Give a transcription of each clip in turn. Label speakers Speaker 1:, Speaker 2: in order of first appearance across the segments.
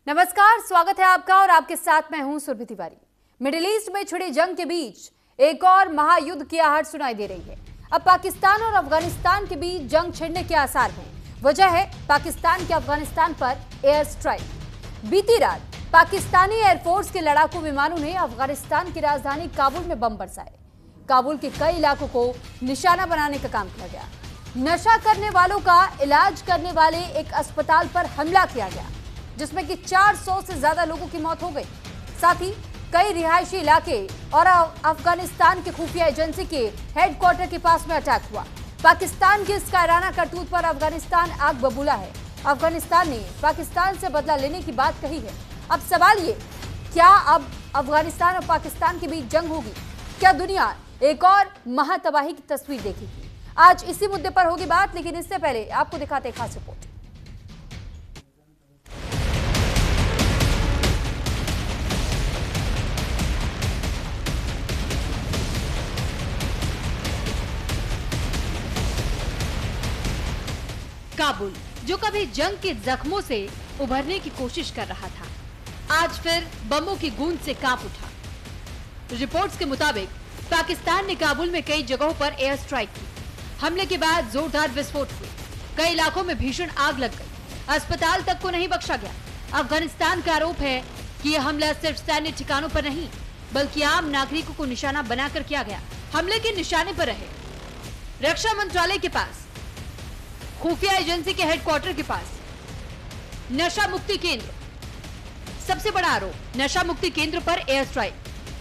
Speaker 1: नमस्कार, स्वागत है आपका और आपके साथ मैं हूं सुरभि तिवारी। मिडिल ईस्ट में छिड़ी जंग के बीच एक और महायुद्ध की आहट सुनाई दे रही है। अब पाकिस्तान और अफगानिस्तान के बीच जंग छिड़ने के आसार हैं। वजह है पाकिस्तान के अफगानिस्तान पर एयर स्ट्राइक। बीती रात पाकिस्तानी एयरफोर्स के लड़ाकू विमानों ने अफगानिस्तान की राजधानी काबुल में बम बरसाए। काबुल के कई इलाकों को निशाना बनाने का काम किया गया। नशा करने वालों का इलाज करने वाले एक अस्पताल पर हमला किया गया, जिसमें कि 400 से ज्यादा लोगों की मौत हो गई। साथ ही कई रिहायशी इलाके और अफगानिस्तान के खुफिया एजेंसी के हेडक्वार्टर के पास में अटैक हुआ। पाकिस्तान के इस कायराना करतूत पर अफगानिस्तान आग बबूला है। अफगानिस्तान ने पाकिस्तान से बदला लेने की बात कही है। अब सवाल ये, क्या अब अफगानिस्तान और पाकिस्तान के बीच जंग होगी? क्या दुनिया एक और महातबाही की तस्वीर देखेगी? आज इसी मुद्दे पर होगी बात, लेकिन इससे पहले आपको दिखाते हैं खास रिपोर्ट। काबुल, जो कभी जंग के जख्मों से उभरने की कोशिश कर रहा था, आज फिर बमों की गूंज से कांप उठा। रिपोर्ट्स के मुताबिक पाकिस्तान ने काबुल में कई जगहों पर एयर स्ट्राइक की। हमले के बाद जोरदार विस्फोट हुए, कई इलाकों में भीषण आग लग गई, अस्पताल तक को नहीं बख्शा गया। अफगानिस्तान का आरोप है कि यह हमला सिर्फ सैन्य ठिकानों पर नहीं, बल्कि आम नागरिकों को निशाना बनाकर किया गया। हमले के निशाने पर रहे रक्षा मंत्रालय के पास, खुफिया एजेंसी के हेडक्वार्टर के पास, नशा मुक्ति केंद्र। सबसे बड़ा आरोप, नशा मुक्ति केंद्र पर एयर स्ट्राइक,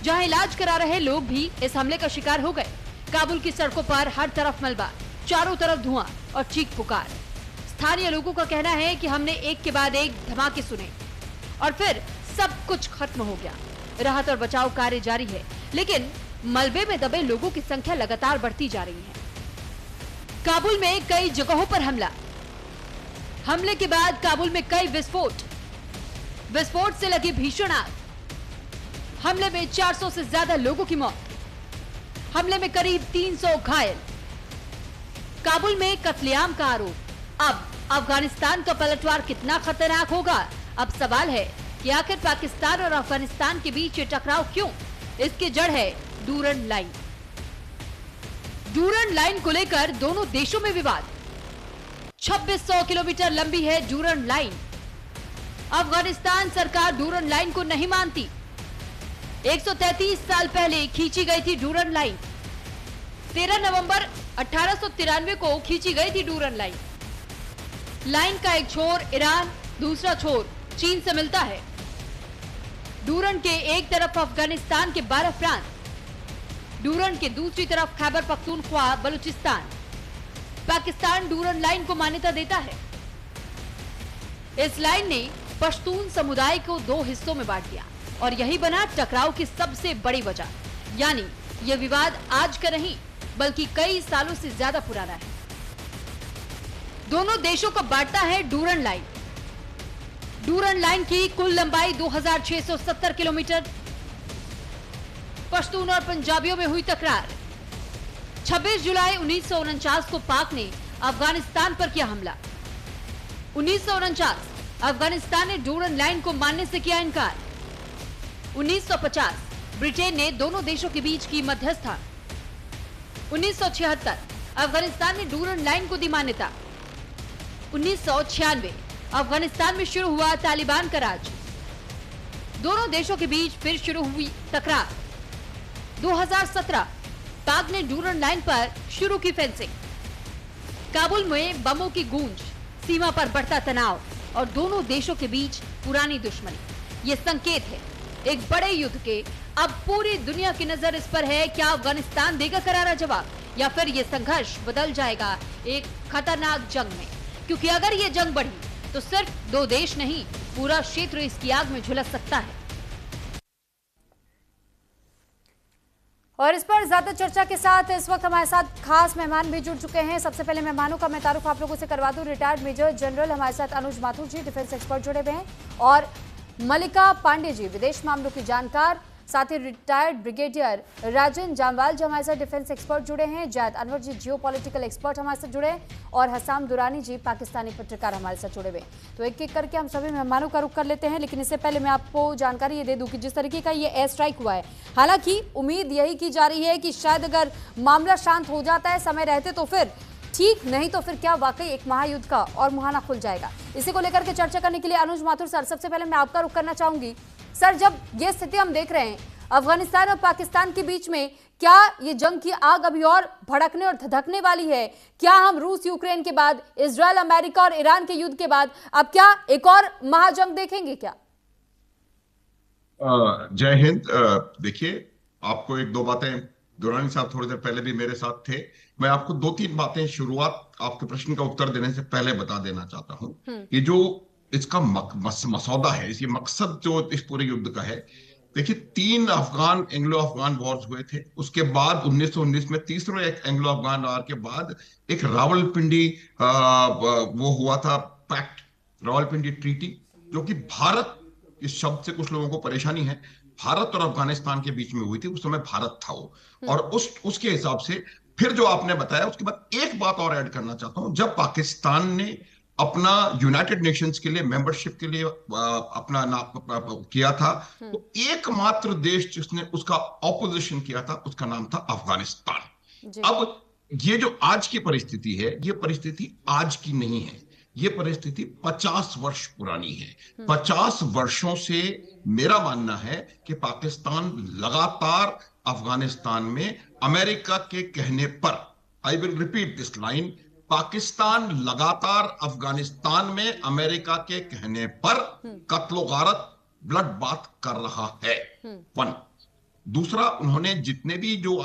Speaker 1: जहां इलाज करा रहे लोग भी इस हमले का शिकार हो गए। काबुल की सड़कों पर हर तरफ मलबा, चारों तरफ धुआं और चीख पुकार। स्थानीय लोगों का कहना है कि हमने एक के बाद एक धमाके सुने और फिर सब कुछ खत्म हो गया। राहत और बचाव कार्य जारी है, लेकिन मलबे में दबे लोगों की संख्या लगातार बढ़ती जा रही है। काबुल में कई जगहों पर हमला, हमले के बाद काबुल में कई विस्फोट से लगी भीषण आग। हमले में 400 से ज्यादा लोगों की मौत, हमले में करीब 300 घायल। काबुल में कत्लेआम का आरोप। अब अफगानिस्तान का पलटवार कितना खतरनाक होगा? अब सवाल है कि आखिर पाकिस्तान और अफगानिस्तान के बीच ये टकराव क्यों? इसकी जड़ है डूरन लाइन। डूरन लाइन को लेकर दोनों देशों में विवाद। 2600 किलोमीटर लंबी है डूरन लाइन। अफगानिस्तान सरकार डूरन लाइन को नहीं मानती। 133 साल पहले खींची गई थी डूरन लाइन। 13 नवंबर 1893 को खींची गई थी डूरन लाइन। लाइन का एक छोर ईरान, दूसरा छोर चीन से मिलता है। डूरन के एक तरफ अफगानिस्तान के 12 प्रांत, डूरन के दूसरी तरफ खैबर पख्तूनख्वा बलूचिस्तान। पाकिस्तान डूरन लाइन को मान्यता देता है। इस लाइन ने पश्तून समुदाय को 2 हिस्सों में बांट दिया और यही बना टकराव की सबसे बड़ी वजह। यानी यह विवाद आज का नहीं, बल्कि कई सालों से ज्यादा पुराना है। दोनों देशों को बांटता है डूरन लाइन। डूरन लाइन की कुल लंबाई 2670 किलोमीटर। पश्तून और पंजाबियों में हुई तकरार। 26 जुलाई 1949 को पाक ने अफगानिस्तान पर किया हमला। 1949 अफगानिस्तान ने डूरन लाइन को मानने से किया इनकार। 1950 ब्रिटेन ने दोनों देशों के बीच की मध्यस्थता। 1976 अफगानिस्तान ने डूरन लाइन को दी मान्यता। 1996 अफगानिस्तान में शुरू हुआ तालिबान का राज। दोनों देशों के बीच फिर शुरू हुई तकरार। 2017 पाक ने डूरन लाइन पर शुरू की फेंसिंग। काबुल में बमों की गूंज, सीमा पर बढ़ता तनाव और दोनों देशों के बीच पुरानी दुश्मनी। ये संकेत है एक बड़े युद्ध के। अब पूरी दुनिया की नजर इस पर है, क्या अफगानिस्तान देगा करारा जवाब या फिर ये संघर्ष बदल जाएगा एक खतरनाक जंग में? क्योंकि अगर ये जंग बढ़ी तो सिर्फ 2 देश नहीं, पूरा क्षेत्र इसकी आग में झुलस सकता है। और इस पर ज्यादा चर्चा के साथ इस वक्त हमारे साथ खास मेहमान भी जुड़ चुके हैं। सबसे पहले मेहमानों का मैं तारुफ आप लोगों से करवा दूं। रिटायर्ड मेजर जनरल हमारे साथ अनुज माथुर जी, डिफेंस एक्सपर्ट जुड़े हुए हैं, और मल्लिका पांडे जी, विदेश मामलों की जानकार।
Speaker 2: साथ ही रिटायर्ड ब्रिगेडियर राजन जामवाल जो हमारे साथ डिफेंस एक्सपर्ट जुड़े हैं, जैद अनवर जी जियो पॉलिटिकल एक्सपर्ट हमारे साथ जुड़े हैं और हसाम दुरानी जी पाकिस्तानी पत्रकार हमारे साथ जुड़े हुए हैं। तो एक एक करके हम सभी मेहमानों का रुख कर लेते हैं, लेकिन इससे पहले मैं आपको जानकारी ये दे दूं कि जिस तरीके का ये एयर स्ट्राइक हुआ है, हालांकि उम्मीद यही की जा रही है कि शायद अगर मामला शांत हो जाता है समय रहते तो फिर ठीक, नहीं तो फिर क्या वाकई एक महायुद्ध का और मुहाना खुल जाएगा। इसी को लेकर के चर्चा करने के लिए अनुज माथुर सर, सबसे पहले मैं आपका रुख करना चाहूंगी। सर, जब ये स्थिति हम देख रहे हैं अफगानिस्तान और पाकिस्तान के बीच में, क्या ये जंग की आग अभी और भड़कने और धधकने वाली है? क्या हम रूस यूक्रेन के बाद, इजरायल अमेरिका और ईरान के युद्ध के बाद अब क्या एक और महाजंग देखेंगे क्या?
Speaker 3: जय हिंद। देखिए, आपको एक दो बातें, दुरानी साहब थोड़ी देर पहले भी मेरे साथ थे, मैं आपको दो तीन बातें शुरुआत आपके प्रश्न का उत्तर देने से पहले बता देना चाहता हूं। ये जो इसका मसौदा है, इसकी मकसद जो इस पूरे युद्ध का है, देखिए 3 अफगान एंग्लो अफगान वॉर्स हुए थे, उसके बाद 1919 में तीसरे एक एंग्लो अफगान वॉर के बाद एक रावलपिंडी वो हुआ था पैक्ट, रावलपिंडी ट्रीटी, जो कि भारत, इस शब्द से कुछ लोगों को परेशानी है, भारत और अफगानिस्तान के बीच में हुई थी। उस समय भारत था वो, और उसके हिसाब से फिर जो आपने बताया, उसके बाद एक बात और ऐड करना चाहता हूं। जब पाकिस्तान ने अपना यूनाइटेड नेशंस के लिए मेंबरशिप के लिए अपना नाम किया था, तो एकमात्र देश जिसने उसका ऑपोजिशन किया था, उसका नाम था अफगानिस्तान। अब ये जो आज की परिस्थिति है, ये परिस्थिति आज की नहीं है, ये परिस्थिति 50 वर्ष पुरानी है। 50 वर्षों से मेरा मानना है कि पाकिस्तान लगातार अफगानिस्तान में अमेरिका के कहने पर, I will repeat this line, Pakistan लगातार अफगानिस्तान में अमेरिका के कहने पर कत्लो गारत, ब्लड बाथ कर रहा है। वन। दूसरा, उन्होंने जितने भी जो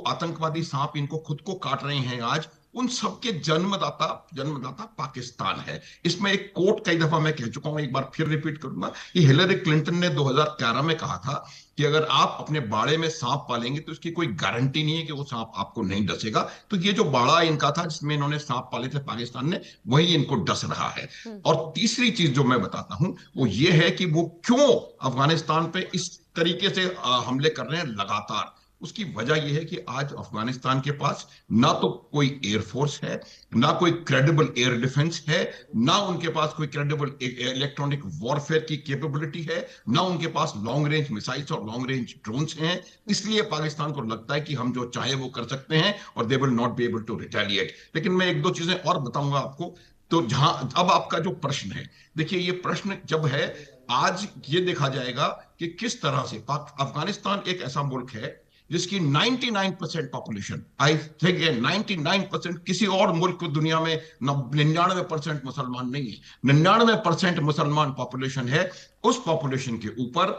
Speaker 3: आतंकवादी सांप इनको खुद को काट रहे हैं आज, उन सबके जन्मदाता पाकिस्तान है। इसमें एक कोट कई दफा मैं कह चुका हूं, एक बार फिर रिपीट करूंगा। ये हिलरी क्लिंटन ने 2011 में कहा था कि अगर आप अपने बाड़े में सांप पालेंगे तो इसकी कोई गारंटी नहीं है कि वो सांप आपको नहीं डसेगा। तो ये जो बाड़ा इनका था जिसमें इन्होंने सांप पाले थे पाकिस्तान ने, वही इनको डस रहा है। और तीसरी चीज जो मैं बताता हूं वो ये है कि वो क्यों अफगानिस्तान पे इस तरीके से हमले कर रहे हैं लगातार। उसकी वजह यह है कि आज अफगानिस्तान के पास ना तो कोई एयरफोर्स है, ना कोई क्रेडिबल एयर डिफेंस है, ना उनके पास कोई क्रेडिबल इलेक्ट्रॉनिक वॉरफेयर की कैपेबिलिटी है, ना उनके पास लॉन्ग रेंज मिसाइल्स और लॉन्ग रेंज ड्रोन्स हैं। इसलिए पाकिस्तान को लगता है कि हम जो चाहे वो कर सकते हैं और they will not be able to retaliate. लेकिन मैं एक दो चीजें और बताऊंगा आपको। तो जहां अब आपका जो प्रश्न है, देखिए ये प्रश्न जब है, आज ये देखा जाएगा कि किस तरह से अफगानिस्तान एक ऐसा मुल्क है जिसकी 99% पॉपुलेशन, आई थिंक 99%, किसी और मुल्क को दुनिया में 99% मुसलमान नहीं है, 99% मुसलमान पॉपुलेशन है। उस पॉपुलेशन के ऊपर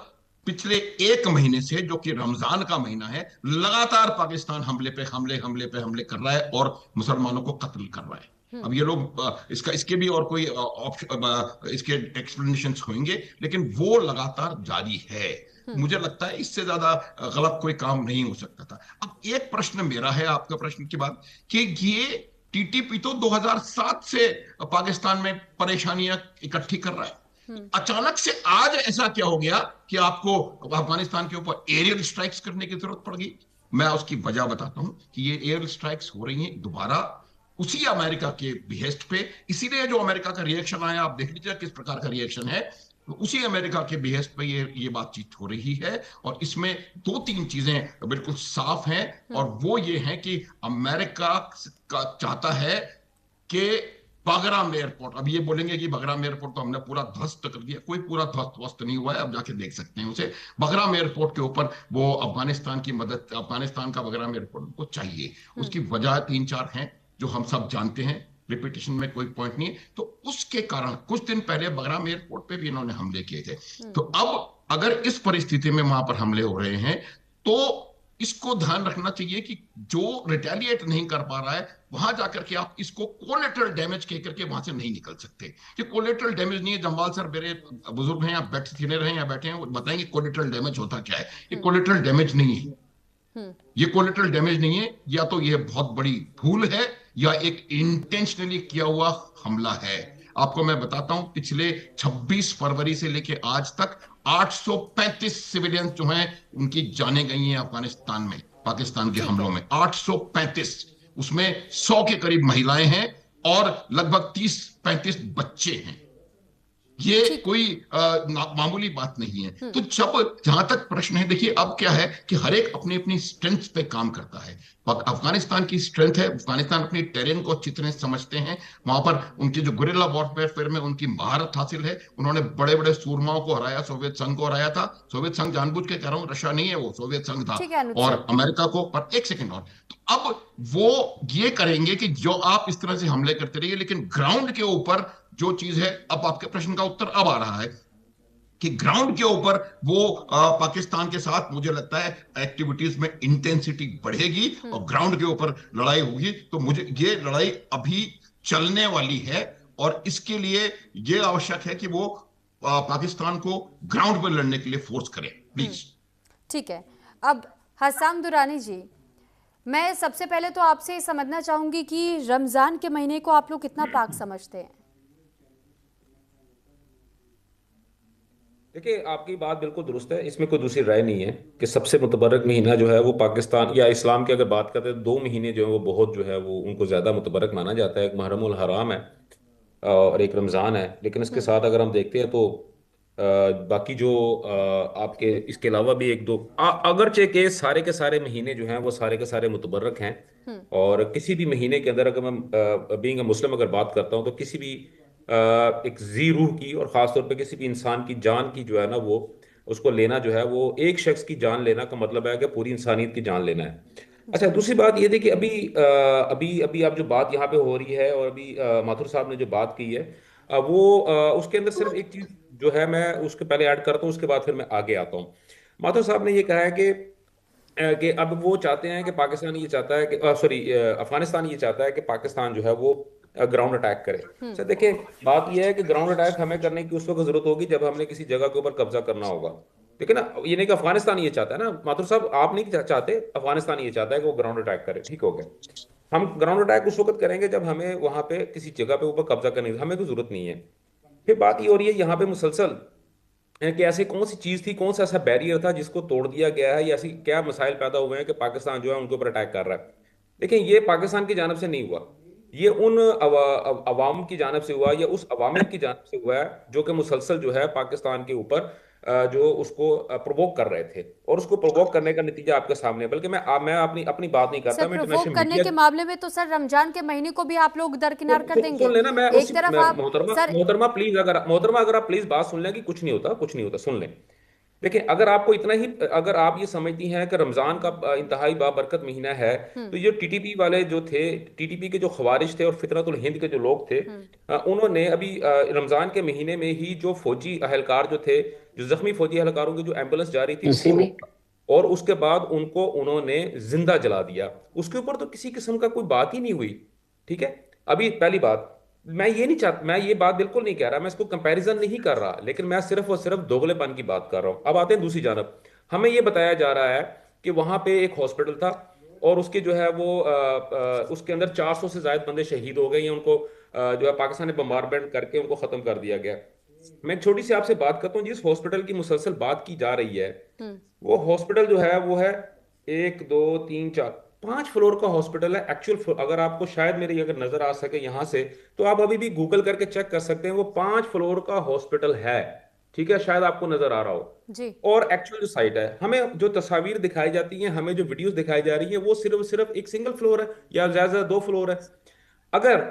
Speaker 3: पिछले एक महीने से, जो कि रमजान का महीना है, लगातार पाकिस्तान हमले पे हमले कर रहा है और मुसलमानों को कत्ल कर रहा है। अब ये लोग इसके भी और कोई इसके एक्सप्लेनेशंस होंगे, लेकिन वो लगातार जारी है। मुझे लगता है इससे ज्यादा गलत कोई काम नहीं हो सकता था। अब एक प्रश्न मेरा है आपका प्रश्न के बाद, कि ये टीटीपी तो 2007 से पाकिस्तान में परेशानियां इकट्ठी कर रहा है, अचानक से आज ऐसा क्या हो गया कि आपको अफगानिस्तान के ऊपर एरियल स्ट्राइक्स करने की जरूरत पड़ गई? मैं उसकी वजह बताता हूं कि ये एरियल स्ट्राइक्स हो रही हैं दोबारा उसी अमेरिका के बिहेस्ट पे। इसीलिए जो अमेरिका का रिएक्शन आया, आप देख लीजिए किस प्रकार का रिएक्शन है। तो उसी अमेरिका के बिहेस्ट पे ये बातचीत हो रही है, और इसमें दो तीन चीजें बिल्कुल साफ हैं, और वो ये है कि अमेरिका का चाहता है कि बागराम एयरपोर्ट, अब ये बोलेंगे कि बागराम एयरपोर्ट तो हमने पूरा ध्वस्त कर दिया, कोई पूरा ध्वस्त नहीं हुआ है, अब जाके देख सकते हैं उसे। बागराम एयरपोर्ट के ऊपर वो अफगानिस्तान की मदद, अफगानिस्तान का बागराम एयरपोर्ट को चाहिए। उसकी वजह 3-4 हैं जो हम सब जानते हैं, रिपीटेशन में कोई पॉइंट नहीं है। तो उसके कारण कुछ दिन पहले बागराम एयरपोर्ट पे भी इन्होंने हमले किए थे। तो अब अगर इस परिस्थिति में वहां पर हमले हो रहे हैं, तो इसको ध्यान रखना चाहिए कि जो रिटेलिएट नहीं कर पा रहा है, वहां जाकर के आप इसको कोलेटरल डैमेज कह करके वहां से नहीं निकल सकते। ये कोलेटरल डैमेज नहीं है। जम्वाल सर मेरे बुजुर्ग हैं, आप सुने रहे हैं या बैठे हैं, वो बताएंगे कोलेटरल डैमेज होता क्या है। ये कोलेटरल डैमेज नहीं है, ये कोलेटरल डैमेज नहीं है। या तो ये बहुत बड़ी भूल है या एक इंटेंशनली किया हुआ हमला है। आपको मैं बताता हूं, पिछले 26 फरवरी से लेके आज तक 835 सिविलियंस जो हैं उनकी जानें गई हैं अफगानिस्तान में, पाकिस्तान के
Speaker 2: ठीक
Speaker 3: हमलों
Speaker 2: है।
Speaker 3: में 835। उसमें 100 के करीब महिलाएं हैं और लगभग 30-35 बच्चे हैं। ये
Speaker 2: ठीक।
Speaker 3: कोई मामूली बात नहीं है। तो जब जहां तक प्रश्न है, देखिए अब क्या है कि हर एक अपनी अपनी स्ट्रेंथ पे काम करता है। अफगानिस्तान की स्ट्रेंथ है, अफगानिस्तान अपनी टेरेन को अच्छी तरह समझते हैं, वहां पर उनकी जो गुरिल्ला वॉरफेयर में उनकी महारत हासिल है। उन्होंने बड़े बड़े सूरमाओं को हराया, सोवियत संघ को हराया था। सोवियत संघ जानबूझ के कह रहा हूं, रशिया नहीं है वो, सोवियत संघ था।
Speaker 2: ठीक है अनुज
Speaker 3: और
Speaker 2: सर।
Speaker 3: अमेरिका को, पर एक सेकंड और, तो अब वो ये करेंगे कि जो आप इस तरह से हमले करते रहिए, लेकिन ग्राउंड के ऊपर जो चीज है, अब आपके प्रश्न का उत्तर अब आ रहा है कि ग्राउंड के ऊपर वो पाकिस्तान के साथ मुझे लगता है एक्टिविटीज में इंटेंसिटी बढ़ेगी और ग्राउंड के ऊपर लड़ाई होगी। तो मुझे ये लड़ाई अभी चलने वाली है और इसके लिए ये आवश्यक है कि वो पाकिस्तान को ग्राउंड पर लड़ने के लिए फोर्स करें, प्लीज।
Speaker 2: ठीक है। अब हसाम दुरानी जी, मैं सबसे पहले तो आपसे समझना चाहूंगी कि रमजान के महीने को आप लोग कितना पाक समझते हैं?
Speaker 4: देखिए, आपकी बात बिल्कुल दुरुस्त है, इसमें कोई दूसरी राय नहीं है कि सबसे मुतबरक महीना जो है वो पाकिस्तान या इस्लाम की अगर बात करते हैं तो दो महीने जो है वो बहुत जो है वो उनको ज़्यादा मुतबरक माना जाता है। एक मुहर्रम उल हराम है और एक रमज़ान है। लेकिन इसके साथ अगर हम देखते हैं तो बाकी जो आपके इसके अलावा भी एक दो अगरचे के सारे महीने जो हैं वो सारे के सारे मुतबरक हैं। और किसी भी महीने के अंदर अगर मैं बीइंग अ मुस्लिम अगर बात करता हूँ तो किसी भी एक जी रूह की और ख़ास तौर पे किसी भी इंसान की जान की जो है ना वो उसको लेना जो है वो एक शख्स की जान लेना का मतलब है कि पूरी इंसानियत की जान लेना है। अच्छा, दूसरी बात ये थी कि अभी अभी आप जो बात यहाँ पे हो रही है और अभी माथुर साहब ने जो बात की है उसके अंदर सिर्फ एक चीज जो है मैं उसके पहले ऐड करता हूँ, उसके बाद फिर मैं आगे आता हूँ। माथुर साहब ने ये कहा है कि अब वो चाहते हैं कि पाकिस्तान ये चाहता है कि सॉरी अफगानिस्तान ये चाहता है कि पाकिस्तान जो है वो ग्राउंड अटैक करे। अच्छा देखिए, बात यह है कि ग्राउंड अटैक हमें करने की उस वक्त जरूरत होगी जब हमने किसी जगह के ऊपर कब्जा करना होगा। ठीक है ना, ये नहीं कि अफगानिस्तान ये चाहता है ना माथुर साहब, आप नहीं चाहते, अफगानिस्तान ये चाहता है कि वो ग्राउंड अटैक करे। ठीक हो गया, हम ग्राउंड अटैक उस वक्त करेंगे जब हमें वहां पे किसी जगह पे ऊपर कब्जा करने की हमें कोई जरूरत नहीं है। फिर बात ये हो रही है यहाँ पे मुसलसल कि ऐसी कौन सी चीज थी, कौन सा ऐसा बैरियर था जिसको तोड़ दिया गया है, या ऐसी क्या मसाइल पैदा हुए हैं कि पाकिस्तान जो है उनके ऊपर अटैक कर रहा है। देखिए, ये पाकिस्तान की जानब से नहीं हुआ, ये उन अवाम की जानब से हुआ या उस अवामिल की जानब से हुआ है जो कि मुसलसल जो है पाकिस्तान के ऊपर जो उसको प्रोवोक कर रहे थे, और उसको प्रोवोक करने का नतीजा आपके सामने है। बल्कि मैं अपनी अपनी बात नहीं
Speaker 2: सर
Speaker 4: करता, मैं
Speaker 2: प्रोवोक
Speaker 4: इंटरनेशनल
Speaker 2: करने
Speaker 4: मीडिया
Speaker 2: के मामले में तो सर रमजान के महीने को भी आप लोग दरकिनार कर देंगे।
Speaker 4: सुन लेना। मैं
Speaker 2: एक तरफ आप
Speaker 4: मोहतरमा
Speaker 2: सर
Speaker 4: मोहतरमा प्लीज, अगर आप प्लीज बात सुन लें कि कुछ नहीं होता, कुछ नहीं होता, सुन लें। देखिए, अगर आपको इतना ही, अगर आप ये समझती हैं कि रमजान का इंतहाई बाबरकत महीना है, तो ये टीटीपी वाले जो थे, टीटीपी के जो खवारिज थे और फितरतुल हिंद के जो लोग थे, उन्होंने अभी रमजान के महीने में ही जो फौजी अहलकार जो थे, जो जख्मी फौजी अहलकारों की जो एम्बुलेंस जा रही थी उसको रोका और उसके बाद उनको उन्होंने जिंदा जला दिया। उसके ऊपर तो किसी किस्म का कोई बात ही नहीं हुई। ठीक है, अभी पहली बात, मैं ये नहीं चाहता, मैं ये बात बिल्कुल नहीं कह रहा, मैं इसको कंपैरिजन नहीं कर रहा, लेकिन मैं सिर्फ और सिर्फ दोगलेपन की बात कर रहा हूं। अब आते हैं दूसरी जानब, हमें ये बताया जा रहा है कि वहां पे एक हॉस्पिटल था और उसके जो है वो उसके अंदर 400 से ज्यादा बंदे शहीद हो गए हैं, उनको जो है पाकिस्तान ने बम्बारमेंट करके उनको खत्म कर दिया गया। मैं एक छोटी सी आपसे बात करता हूँ, जिस हॉस्पिटल की मुसलसल बात की जा रही है वो हॉस्पिटल जो है वो है 1 2 3 4 5 फ्लोर का हॉस्पिटल है। एक्चुअल अगर आपको शायद मेरी अगर नजर आ सके यहां से, तो आप अभी भी गूगल करके चेक कर सकते हैं, वो 5 फ्लोर का हॉस्पिटल है। ठीक है, शायद आपको नजर आ रहा हो
Speaker 2: जी।
Speaker 4: और एक्चुअल जो साइट है, हमें जो तस्वीर दिखाई जाती हैं, हमें जो वीडियोस दिखाई जा रही है, वो सिर्फ सिर्फ एक सिंगल फ्लोर है या ज्यादा 2 फ्लोर है। अगर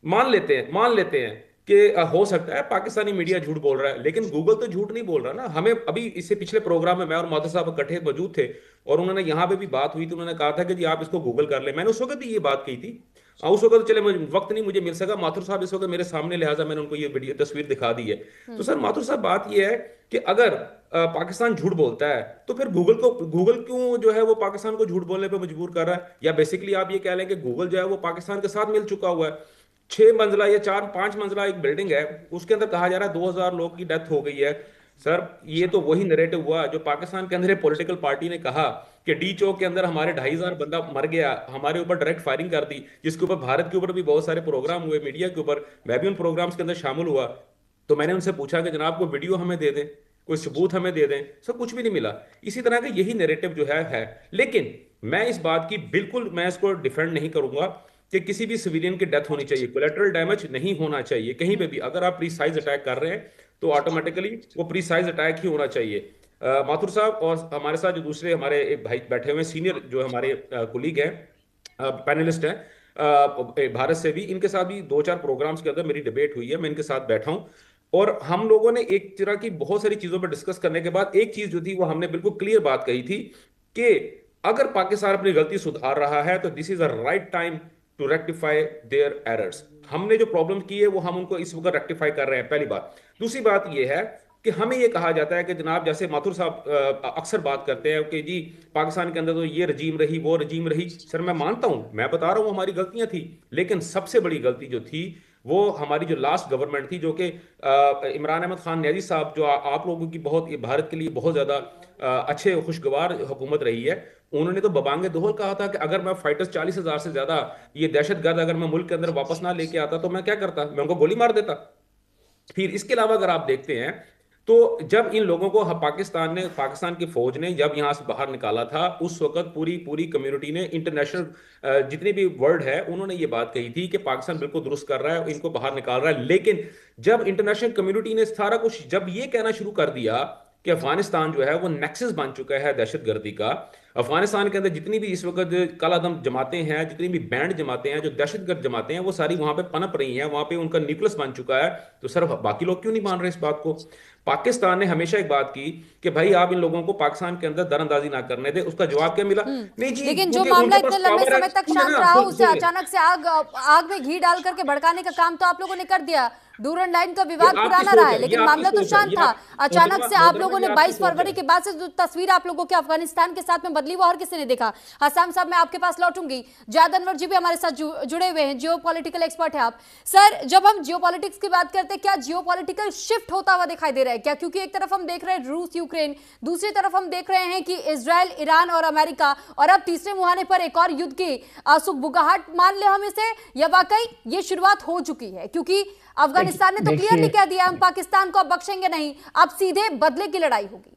Speaker 4: मान लेते हैं कि हो सकता है पाकिस्तानी मीडिया झूठ बोल रहा है, लेकिन गूगल तो झूठ नहीं बोल रहा ना। हमें अभी इससे पिछले प्रोग्राम में मैं और माता साहब इकट्ठे मौजूद थे और उन्होंने यहाँ पे भी बात हुई, तो उन्होंने कहा था कि जी आप इसको गूगल कर ले। मैंने उस वक्त भी ये बात की थी, उस वक्त चले मुझे वक्त नहीं मुझे मिल सका। माथुर साहब इस वक्त मेरे सामने, लिहाजा मैंने उनको ये वीडियो तस्वीर दिखा दी है। तो सर माथुर साहब, बात ये है कि अगर पाकिस्तान झूठ बोलता है तो फिर गूगल क्यों जो है वो पाकिस्तान को झूठ बोलने पे मजबूर कर रहा है? या बेसिकली आप ये कह लें कि गूगल जो है वो पाकिस्तान के साथ मिल चुका हुआ है। 6 मंजिला या 4 5 मंजिला एक बिल्डिंग है, उसके अंदर कहा जा रहा है 2000 लोग की डेथ हो गई है। सर ये तो वही नैरेटिव हुआ जो पाकिस्तान के अंदर पॉलिटिकल पार्टी ने कहा कि डी चौक के अंदर हमारे 2,500 बंदा मर गया, हमारे ऊपर डायरेक्ट फायरिंग कर दी, जिसके ऊपर भारत के ऊपर भी बहुत सारे प्रोग्राम हुए मीडिया के ऊपर, मैं भी उन प्रोग्राम्स के अंदर शामिल हुआ। तो मैंने उनसे पूछा कि जनाब कोई वीडियो हमें दे दें, कोई सबूत हमें दे दें, सर कुछ भी नहीं मिला। इसी तरह का यही नैरेटिव जो है। लेकिन मैं इस बात की बिल्कुल मैं इसको डिफेंड नहीं करूंगा कि किसी भी सिविलियन की डेथ होनी चाहिए, कोलेटरल डैमेज नहीं होना चाहिए कहीं पे भी। अगर आप प्रीसाइज अटैक कर रहे हैं तो ऑटोमेटिकली वो प्रीसाइज अटैक ही होना चाहिए। माथुर साहब और हमारे साथ जो दूसरे हमारे एक भाई बैठे हुए सीनियर जो हमारे कुलीग हैं, पैनलिस्ट हैं भारत से भी, इनके साथ भी 2-4 प्रोग्राम्स के अंदर मेरी डिबेट हुई है, मैं इनके साथ बैठा हूं और हम लोगों ने एक तरह की बहुत सारी चीजों पर डिस्कस करने के बाद एक चीज जो थी वो हमने बिल्कुल क्लियर बात कही थी कि अगर पाकिस्तान अपनी गलती सुधार रहा है तो this is a right time to rectify their errors. हमने जो प्रॉब्लम की है वो हम उनको इस वक्त रेक्टिफाई कर रहे हैं, पहली बात। दूसरी बात ये है कि हमें ये कहा जाता है कि जनाब, जैसे माथुर साहब अक्सर बात करते हैं कि जी पाकिस्तान के अंदर तो ये रजीम रही वो रजीम रही। सर मैं मानता हूं, मैं बता रहा हूं हमारी गलतियां थी, लेकिन सबसे बड़ी गलती जो थी वो हमारी जो लास्ट गवर्नमेंट थी, जो कि इमरान अहमद खान न्याजी साहब, जो आप लोगों की बहुत भारत के लिए बहुत ज्यादा अच्छे खुशगवार हुकूमत रही है, उन्होंने तो बबांगे दोहल कहा था कि अगर मैं फाइटर्स 40,000 से ज्यादा ये दहशतगर्द अगर मैं मुल्क के अंदर वापस ना लेके आता तो मैं क्या करता, मैं उनको गोली मार देता। फिर इसके अलावा अगर आप देखते हैं तो जब इन लोगों को पाकिस्तान की फौज ने जब यहां से बाहर निकाला था, उस वक्त पूरी पूरी कम्युनिटी ने, इंटरनेशनल जितनी भी वर्ल्ड है, उन्होंने ये बात कही थी कि पाकिस्तान बिल्कुल दुरुस्त कर रहा है, इनको बाहर निकाल रहा है। लेकिन जब इंटरनेशनल कम्युनिटी ने सारा कुछ जब ये कहना शुरू कर दिया कि अफगानिस्तान जो है वो नेक्सस बन चुका है दहशतगर्दी का, अफगानिस्तान के अंदर जितनी भी इस वक्त कालादम जमातें हैं, जितनी भी बैंड जमातें हैं, जो दहशतगर्द जमातें हैं, वो सारी वहां पे पनप रही हैं, वहां पे उनका न्यूक्लियस बन चुका है। तो सर बाकी लोग क्यों नहीं मान रहे इस बात को? पाकिस्तान ने हमेशा एक बात की कि भाई आप इन लोगों को पाकिस्तान के अंदर दरअंदाजी ना करने दे। उसका जवाब क्या मिला? नहीं जी,
Speaker 2: लेकिन जो
Speaker 4: क्योंकि
Speaker 2: मामला
Speaker 4: उनके पास
Speaker 2: इतने लंबे
Speaker 4: पावर है।
Speaker 2: समय तक
Speaker 4: सुनिए
Speaker 2: शांत
Speaker 4: ना,
Speaker 2: रहा, उसे
Speaker 4: सुनिए।
Speaker 2: अचानक से आग में घी डाल करके भड़काने का काम तो आप लोगों ने कर दिया। डूरन लाइन का विवाद
Speaker 4: ये आपकी
Speaker 2: पुराना
Speaker 4: सोच
Speaker 2: रहा है,
Speaker 4: है, ये
Speaker 2: लेकिन
Speaker 4: आपकी
Speaker 2: मामला तो
Speaker 4: सोच है,
Speaker 2: शांत
Speaker 4: ये
Speaker 2: था। अचानक से आप
Speaker 4: मोहतरमा,
Speaker 2: लोगों ने
Speaker 4: ये आपकी
Speaker 2: 22
Speaker 4: सोच
Speaker 2: फरवरी
Speaker 4: है।
Speaker 2: के बाद से जो तस्वीर आप लोगों के अफगानिस्तान के साथ में बदली वो हर किसी ने देखा। हसाम साहब, मैं आपके पास लौटूंगी। जायद अनवर जी भी हमारे साथ जुड़े हुए हैं, जियो पॉलिटिकल एक्सपर्ट है आप। सर, जब हम जियो पॉलिटिक्स की बात करते हैं, क्या जियो पॉलिटिकल शिफ्ट होता हुआ दिखाई दे रहा है क्या? क्योंकि एक तरफ हम देख रहे हैं रूस यूक्रेन, दूसरी तरफ हम देख रहे हैं कि इजराइल, ईरान और अमेरिका, और अब तीसरे मुहाने पर एक और युद्ध की सुगबुगाहट मान ले हम इसे, या वाकई ये शुरुआत हो चुकी है? क्योंकि अफगानिस्तान ने तो क्लियरली कह दिया हम पाकिस्तान को अब बख्शेंगे नहीं, अब सीधे बदले की लड़ाई होगी।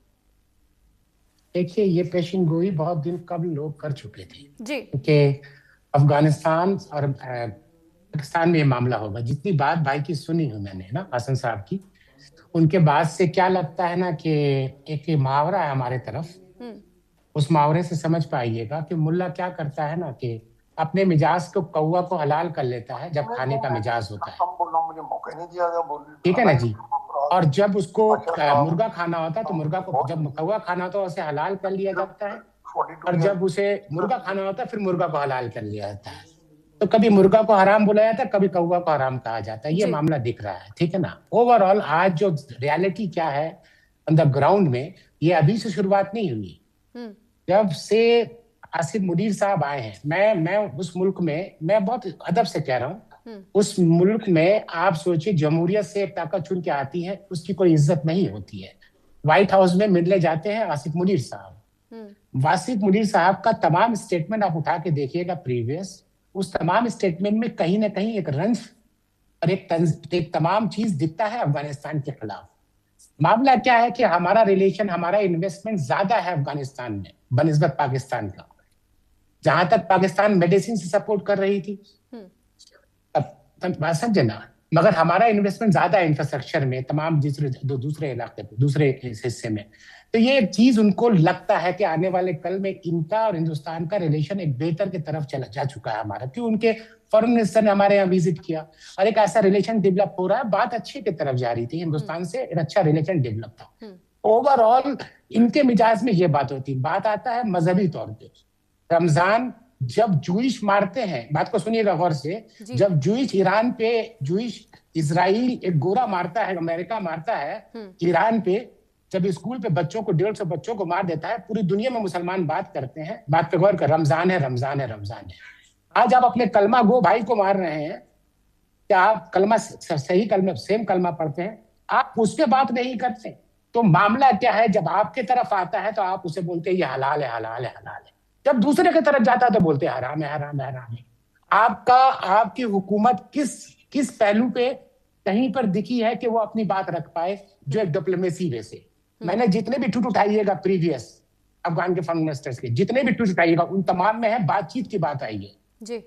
Speaker 5: देखिए, ये पेशिन गोई बहुत दिन कब लोग कर चुके थे
Speaker 2: जी,
Speaker 5: कि अफगानिस्तान और पाकिस्तान में ये मामला होगा। जितनी बात भाई की सुनी हूं मैंने ना, हसन साहब की, उनके बाद से क्या लगता है ना कि एक मुहावरा है हमारे तरफ, उस मुहावरे से समझ पाइएगा कि मुल्ला क्या करता है ना कि अपने मिजाज को कौवा को हलाल कर लेता है जब खाने का मिजाज होता है, ठीक है ना जी। और जब उसको मुर्गा खाना होता है तो मुर्गा को, जब कौवा खाना होता है उसे हलाल कर लिया जाता है, और जब उसे मुर्गा खाना होता है फिर मुर्गा को हलाल कर लिया जाता है। तो कभी मुर्गा को हराम बुलाया जाता है, कभी कौवा को हराम कहा जाता है। ये मामला दिख रहा है, ठीक है ना। ओवरऑल आज जो रियलिटी क्या है ऑन द ग्राउंड में, ये अभी से शुरुआत नहीं हुई। जब से आसिफ मुनीर साहब आए हैं, मैं उस मुल्क में, मैं बहुत अदब से कह रहा हूँ, उस मुल्क में आप सोचिए जमहूरियत से एक ताकत चुन के आती है, उसकी कोई इज्जत नहीं होती है। व्हाइट हाउस में मिलने जाते हैं आसिफ मुनीर साहब। आसिफ मुनीर साहब का तमाम स्टेटमेंट आप उठा के देखिएगा प्रीवियस, उस तमाम स्टेटमेंट में कहीं ना कहीं एक रंज और एक तमाम चीज दिखता है अफगानिस्तान के खिलाफ। मामला क्या है कि हमारा रिलेशन, हमारा इन्वेस्टमेंट ज्यादा है अफगानिस्तान में बनिस्बत पाकिस्तान का। जहां तक पाकिस्तान मेडिसिन से सपोर्ट कर रही थी, बात समझे ना, मगर हमारा इन्वेस्टमेंट ज्यादा है इंफ्रास्ट्रक्चर में, तमाम दूसरे इलाके पे, दूसरे हिस्से में। तो ये चीज उनको लगता है कि आने वाले कल में इनका और हिंदुस्तान का रिलेशन एक बेहतर की तरफ चला जा चुका है हमारा, क्यों उनके फॉरेन मिनिस्टर ने हमारे यहाँ विजिट किया और एक ऐसा रिलेशन डेवलप हो रहा है, बात अच्छी की तरफ जा रही थी, हिंदुस्तान से एक अच्छा रिलेशन डेवलप था। ओवरऑल इनके मिजाज में ये बात होती, बात आता है मजहबी तौर पे। रमजान जब जूइश मारते हैं, बात को सुनिएगा गौर से, जब जूइश ईरान पे, जूइश इजराइल एक गोरा मारता है, अमेरिका मारता है ईरान पे, जब स्कूल पे बच्चों को 150 बच्चों को मार देता है, पूरी दुनिया में मुसलमान बात करते हैं, बात पे गौर कर, रमजान है, रमजान है, रमजान है। आज आप अपने कलमा गो भाई को मार रहे हैं, क्या आप कलमा सही कलमा, सेम कलमा पढ़ते हैं, आप उस पे बात नहीं करते। तो मामला क्या है, जब आपके तरफ आता है तो आप उसे बोलते हैं ये हलाल है, हलाल है, हलाल है। जब दूसरे की तरफ जाता है तो बोलते हैं हराम है, हराम है, हराम है। आपकी हुकूमत किस पहलू पे कहीं पर दिखी है कि वो अपनी बात रख पाए, जो एक डिप्लोमेसी वे से। मैंने जितने भी ट्वीट उठाइएगा प्रीवियस अफगान के फॉरेन मिनिस्टर्स के, जितने भी ट्वीट उठाइएगा, उन तमाम में है बातचीत की बात आई है
Speaker 2: जी।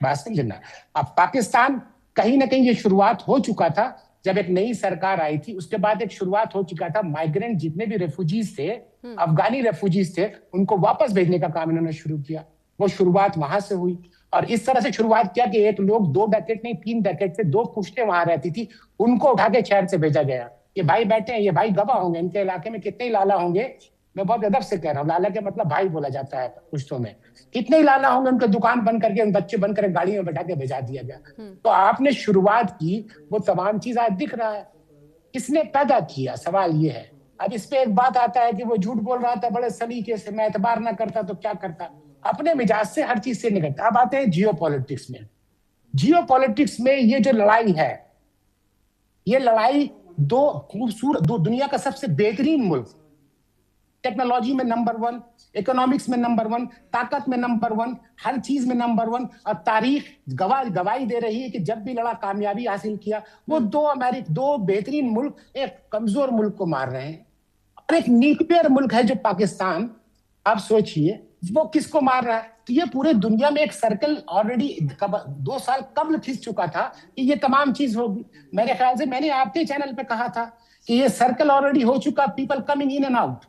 Speaker 5: बात समझना। अब पाकिस्तान कहीं ना कहीं ये शुरुआत हो चुका था जब एक नई सरकार आई थी, उसके बाद एक शुरुआत हो चुका था, माइग्रेंट जितने भी रेफ्यूजीज थे, अफगानी रेफ्यूजीज थे, उनको वापस भेजने का काम इन्होंने शुरू किया। वो शुरुआत वहां से हुई और इस तरह से शुरुआत किया कि एक लोग 2 डेकेड नहीं 3 डेकेड से 2 पुश्तें वहां रहती थी, उनको उठा के शहर से भेजा गया। ये भाई बैठे हैं, ये भाई गवाह होंगे, इनके इलाके में कितने ही लाला होंगे। मैं बहुत अदब से कह रहा हूँ, लाला के मतलब भाई बोला जाता है पुश्तों में। कितने ही लाला होंगे, उनके दुकान बंद करके, बच्चे बंद करके गाड़ी में बैठा के भेजा दिया गया। तो आपने शुरुआत की, वो तमाम चीज आज दिख रहा है। किसने पैदा किया, सवाल ये है। अब इस पे एक बात आता है कि वो झूठ बोल रहा था बड़े सलीके से, मैं एतबार ना करता तो क्या करता, अपने मिजाज से हर चीज से निकलता। अब आते हैं जियो पॉलिटिक्स में। जियो पॉलिटिक्स में ये जो लड़ाई है, ये लड़ाई दो दुनिया का सबसे बेहतरीन मुल्क, टेक्नोलॉजी में नंबर 1, इकोनॉमिक्स में नंबर 1, ताकत में नंबर 1, हर चीज में नंबर 1, और तारीख गवाही दे रही है कि जब भी लड़ा कामयाबी हासिल किया। वो दो बेहतरीन मुल्क एक कमजोर मुल्क को मार रहे हैं। और एक न्यूक्लियर मुल्क है जो पाकिस्तान, आप सोचिए वो किसको मार रहा है। तो ये पूरे दुनिया में एक सर्कल ऑलरेडी 2 साल कबल खिंच चुका था कि ये तमाम चीज होगी। मेरे ख्याल से मैंने आपके चैनल पे कहा था कि ये सर्कल ऑलरेडी हो चुका, people coming in and out,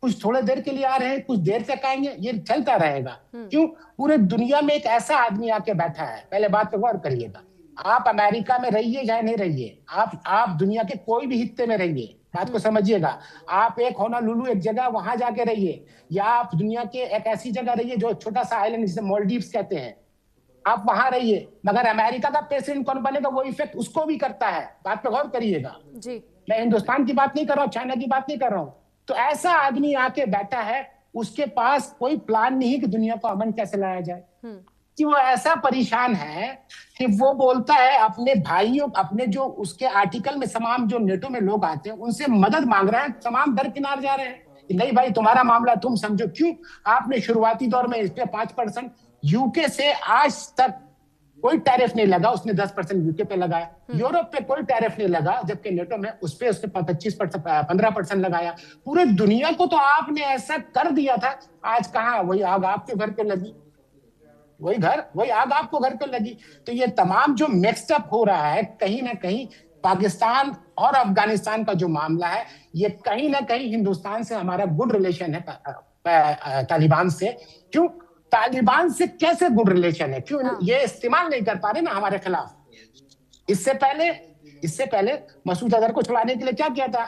Speaker 5: कुछ थोड़े देर के लिए आ रहे हैं, कुछ देर तक आएंगे, ये चलता रहेगा। क्यों? पूरे दुनिया में एक ऐसा आदमी आके बैठा है। पहले बात पे गौर करिएगा, आप अमेरिका में रहिए या नहीं रहिए, आप दुनिया के कोई भी हिस्से में रहिए, बात को समझिएगा। आप एक होनोलुलु एक जगह वहां जाके रहिए, या आप दुनिया के एक ऐसी जगह रहिए जो छोटा सा आइलैंड जिसे मालदीव्स कहते हैं, आप वहां रहिए, मगर अमेरिका का प्रेसिडेंट कौन बनेगा वो इफेक्ट उसको भी करता है। बात पे गौर करिएगा जी। मैं हिंदुस्तान की बात नहीं कर रहा हूँ, चाइना की बात नहीं कर रहा हूँ। तो ऐसा आदमी आके बैठा है, उसके पास कोई प्लान नहीं है कि दुनिया को अमन कैसे लाया जाए, कि वो ऐसा परेशान है कि वो बोलता है अपने भाइयों, अपने जो उसके आर्टिकल में तमाम जो नेटो में लोग आते हैं उनसे मदद मांग रहे हैं, तमाम दरकिनार जा रहे हैं कि नहीं भाई तुम्हारा मामला तुम समझो। क्यों? आपने शुरुआती दौर में इस पे 5%, यूके से आज तक कोई टैरिफ नहीं लगा, उसने 10% यूके पे लगाया। यूरोप पे कोई टैरिफ नहीं लगा, जबकि नेटो में उसने 25% 15% लगाया। पूरे दुनिया को तो आपने ऐसा कर दिया था, आज कहाँ वही आग आपके घर पे लगी, वही आग आपको घर पे लगी। तो ये तमाम जो मिक्सअप हो रहा है, कहीं ना कहीं पाकिस्तान और अफगानिस्तान का जो मामला है, ये कहीं ना कहीं हिंदुस्तान से हमारा गुड रिलेशन है तालिबान से। क्यों? तालिबान से कैसे गुड रिलेशन है? क्यों ये इस्तेमाल नहीं कर पा रहे ना हमारे खिलाफ? इससे पहले मसूद अजहर को छुड़ाने के लिए क्या किया था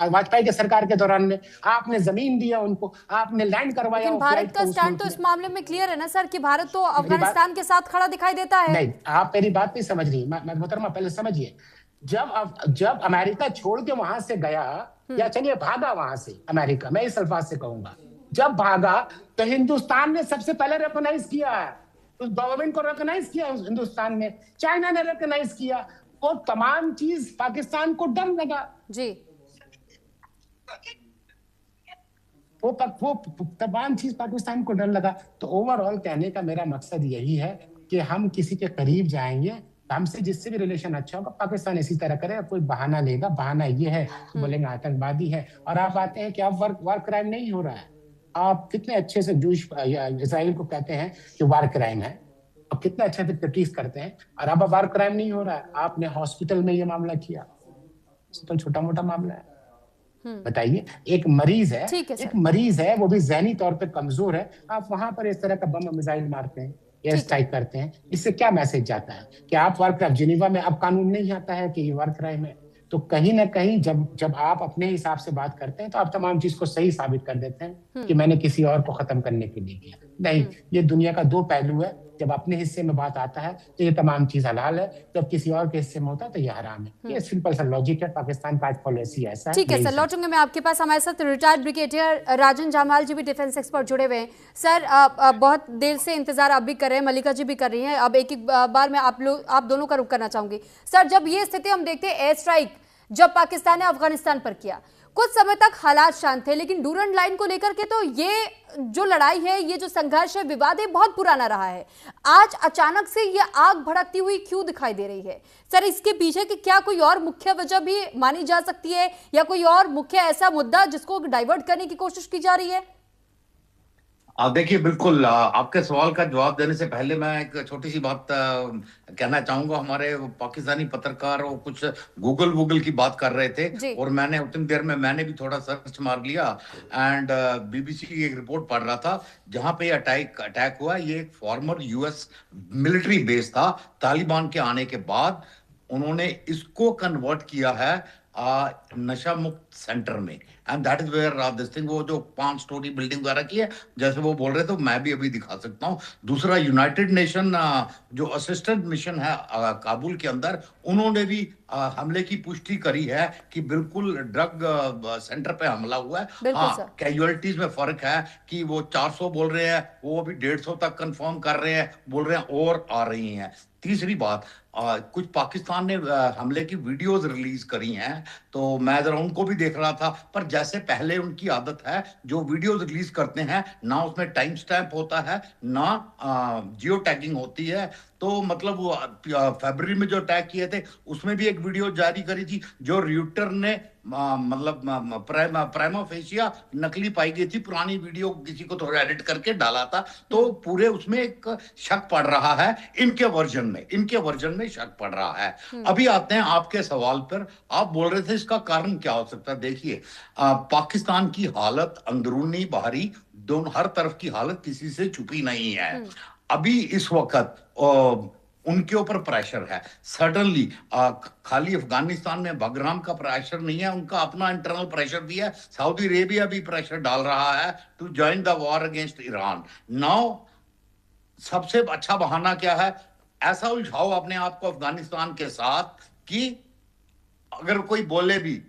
Speaker 5: वाजपेयी के सरकार के दौरान में? आपने जमीन दिया उनको, आपने लैंड करवाया।
Speaker 2: लेकिन भारत का स्टैंड तो इस मामले में क्लियर है ना सर, कि भारत तो अफगानिस्तान के साथ खड़ा दिखाई देता है।
Speaker 5: नहीं, आप मेरी बात नहीं समझ रही। मोहतरमा पहले समझिए, जब अमेरिका छोड़ के वहां से गया, या चलिए भागा वहां से अमेरिका, मैं इस अल्फाज से कहूंगा, जब भागा तो हिंदुस्तान ने सबसे पहले रिकॉग्नाइज किया है, उस गवर्नमेंट को रिकॉग्नाइज किया हिंदुस्तान ने, चाइना ने रिकॉग्नाइज किया, वो तमाम चीज पाकिस्तान को डर लगा जी। वो तमाम चीज पाकिस्तान को डर लगा। तो ओवरऑल कहने का मेरा मकसद यही है कि हम किसी के करीब जाएंगे, हमसे जिससे भी रिलेशन अच्छा होगा, पाकिस्तान इसी तरह करेगा। कोई बहाना लेगा, बहाना ये है बोलेंगे आतंकवादी है। और आप आते हैं कि आप वार क्राइम नहीं हो रहा है। आप कितने अच्छे से जूश या इजराइल को कहते हैं कि वार क्राइम है, और कितना अच्छे से क्रिटिसाइज करते हैं, और अब वार क्राइम नहीं हो रहा है। आपने हॉस्पिटल में ये मामला किया, तो छोटा मोटा मामला है, बताइए। एक मरीज है, वो भी ज़हनी तौर पे कमजोर है, आप वहां पर इस तरह का बम मिसाइल मारते हैं, एयर स्ट्राइक करते हैं। इससे क्या मैसेज जाता है कि आप वार क्राइम, जिनेवा में अब कानून नहीं आता है कि ये वार क्राइम है। तो कहीं ना कहीं जब आप अपने हिसाब से बात करते हैं तो आप तमाम चीज को सही साबित कर देते हैं कि मैंने किसी और को खत्म करने के लिए किया। नहीं, ये दुनिया का 2 पहलू है। जब अपने हिस्से में बात आता है तो ये तमाम चीज हलाल है, जब किसी और के हिस्से में होता है तो ये हराम है। ये सिंपल सा लॉजिक है, पाकिस्तान का पॉलिसी ऐसा है।
Speaker 2: ठीक है सर, लौटूंगे मैं आपके पास। हमारे साथ रिटायर्ड ब्रिगेडियर राजन जामवाल जी भी डिफेंस एक्सपर्ट जुड़े हुए हैं। सर, बहुत देर से इंतजार आप भी कर रहे हैं, मलिका जी भी कर रही हैं। अब एक बार मैं आप दोनों का रुख करना चाहूंगी। सर, जब ये स्थिति हम देखते हैं, एयर स्ट्राइक जब पाकिस्तान ने अफगानिस्तान पर किया, कुछ समय तक हालात शांत थे, लेकिन डूरंड लाइन को लेकर के तो ये जो लड़ाई है, ये जो संघर्ष है, विवाद है, बहुत पुराना रहा है। आज अचानक से ये आग भड़कती हुई क्यों दिखाई दे रही है? सर, इसके पीछे की क्या कोई और मुख्य वजह भी मानी जा सकती है, या कोई और मुख्य ऐसा मुद्दा जिसको डाइवर्ट करने की कोशिश की जा रही है?
Speaker 6: देखिए, बिल्कुल आपके सवाल का जवाब देने से पहले मैं एक छोटी सी बात कहना चाहूंगा। हमारे पाकिस्तानी पत्रकार वो कुछ गूगल की बात कर रहे थे, और मैंने उतनी देर में मैंने भी थोड़ा सर्च मार लिया, एंड बीबीसी की एक रिपोर्ट पढ़ रहा था जहां पे अटैक हुआ। ये एक फॉर्मर यूएस मिलिट्री बेस था। तालिबान के आने के बाद उन्होंने इसको कन्वर्ट किया है नशा मुक्त सेंटर में, and that is where this thing, वो जो 5 स्टोरी बिल्डिंग वगैरह की है, जैसे वो बोल रहे थे, मैं भी अभी दिखा सकता हूँ। दूसरा, यूनाइटेड नेशन जो असिस्टेंट मिशन है काबुल के अंदर, उन्होंने भी हमले की पुष्टि करी है कि बिल्कुल ड्रग सेंटर पे हमला हुआ है। हाँ, कैजुअलिटीज में फर्क है कि वो 400 बोल रहे हैं, वो अभी 150 तक कंफर्म कर रहे हैं, बोल रहे हैं और आ रही हैं। तीसरी बात, कुछ पाकिस्तान ने हमले की वीडियोस रिलीज करी हैं, तो मैं जरा उनको भी देख रहा था, पर जैसे पहले उनकी आदत है, जो वीडियोस रिलीज करते हैं ना उसमें टाइम स्टैम्प होता है, ना जियो टैगिंग होती है। तो मतलब वो फरवरी में जो अटैक किए थे उसमें भी एक वीडियो जारी करी थी जो रियूटर ने मतलब प्राइमा फेशिया नकली पाई गई थी, पुरानी वीडियो किसी को थोड़ा एडिट करके डाला था, तो पूरे उसमें एक शक पड़ रहा है, इनके वर्जन में शक पड़ रहा है। अभी आते हैं आपके सवाल पर। आप बोल रहे थे इसका कारण क्या हो सकता है। देखिए, पाकिस्तान की हालत अंदरूनी बाहरी दोनों, हर तरफ की हालत किसी से छुपी नहीं है। अभी इस वक्त उनके ऊपर प्रेशर है सडनली। खाली अफगानिस्तान में बगराम का प्रेशर नहीं है, उनका अपना इंटरनल प्रेशर भी है। सऊदी अरेबिया भी प्रेशर डाल रहा है to join the war against Iran. Now सबसे अच्छा बहाना क्या है? ऐसा उलझाओ अपने आप को अफगानिस्तान के साथ कि अगर कोई बोले भी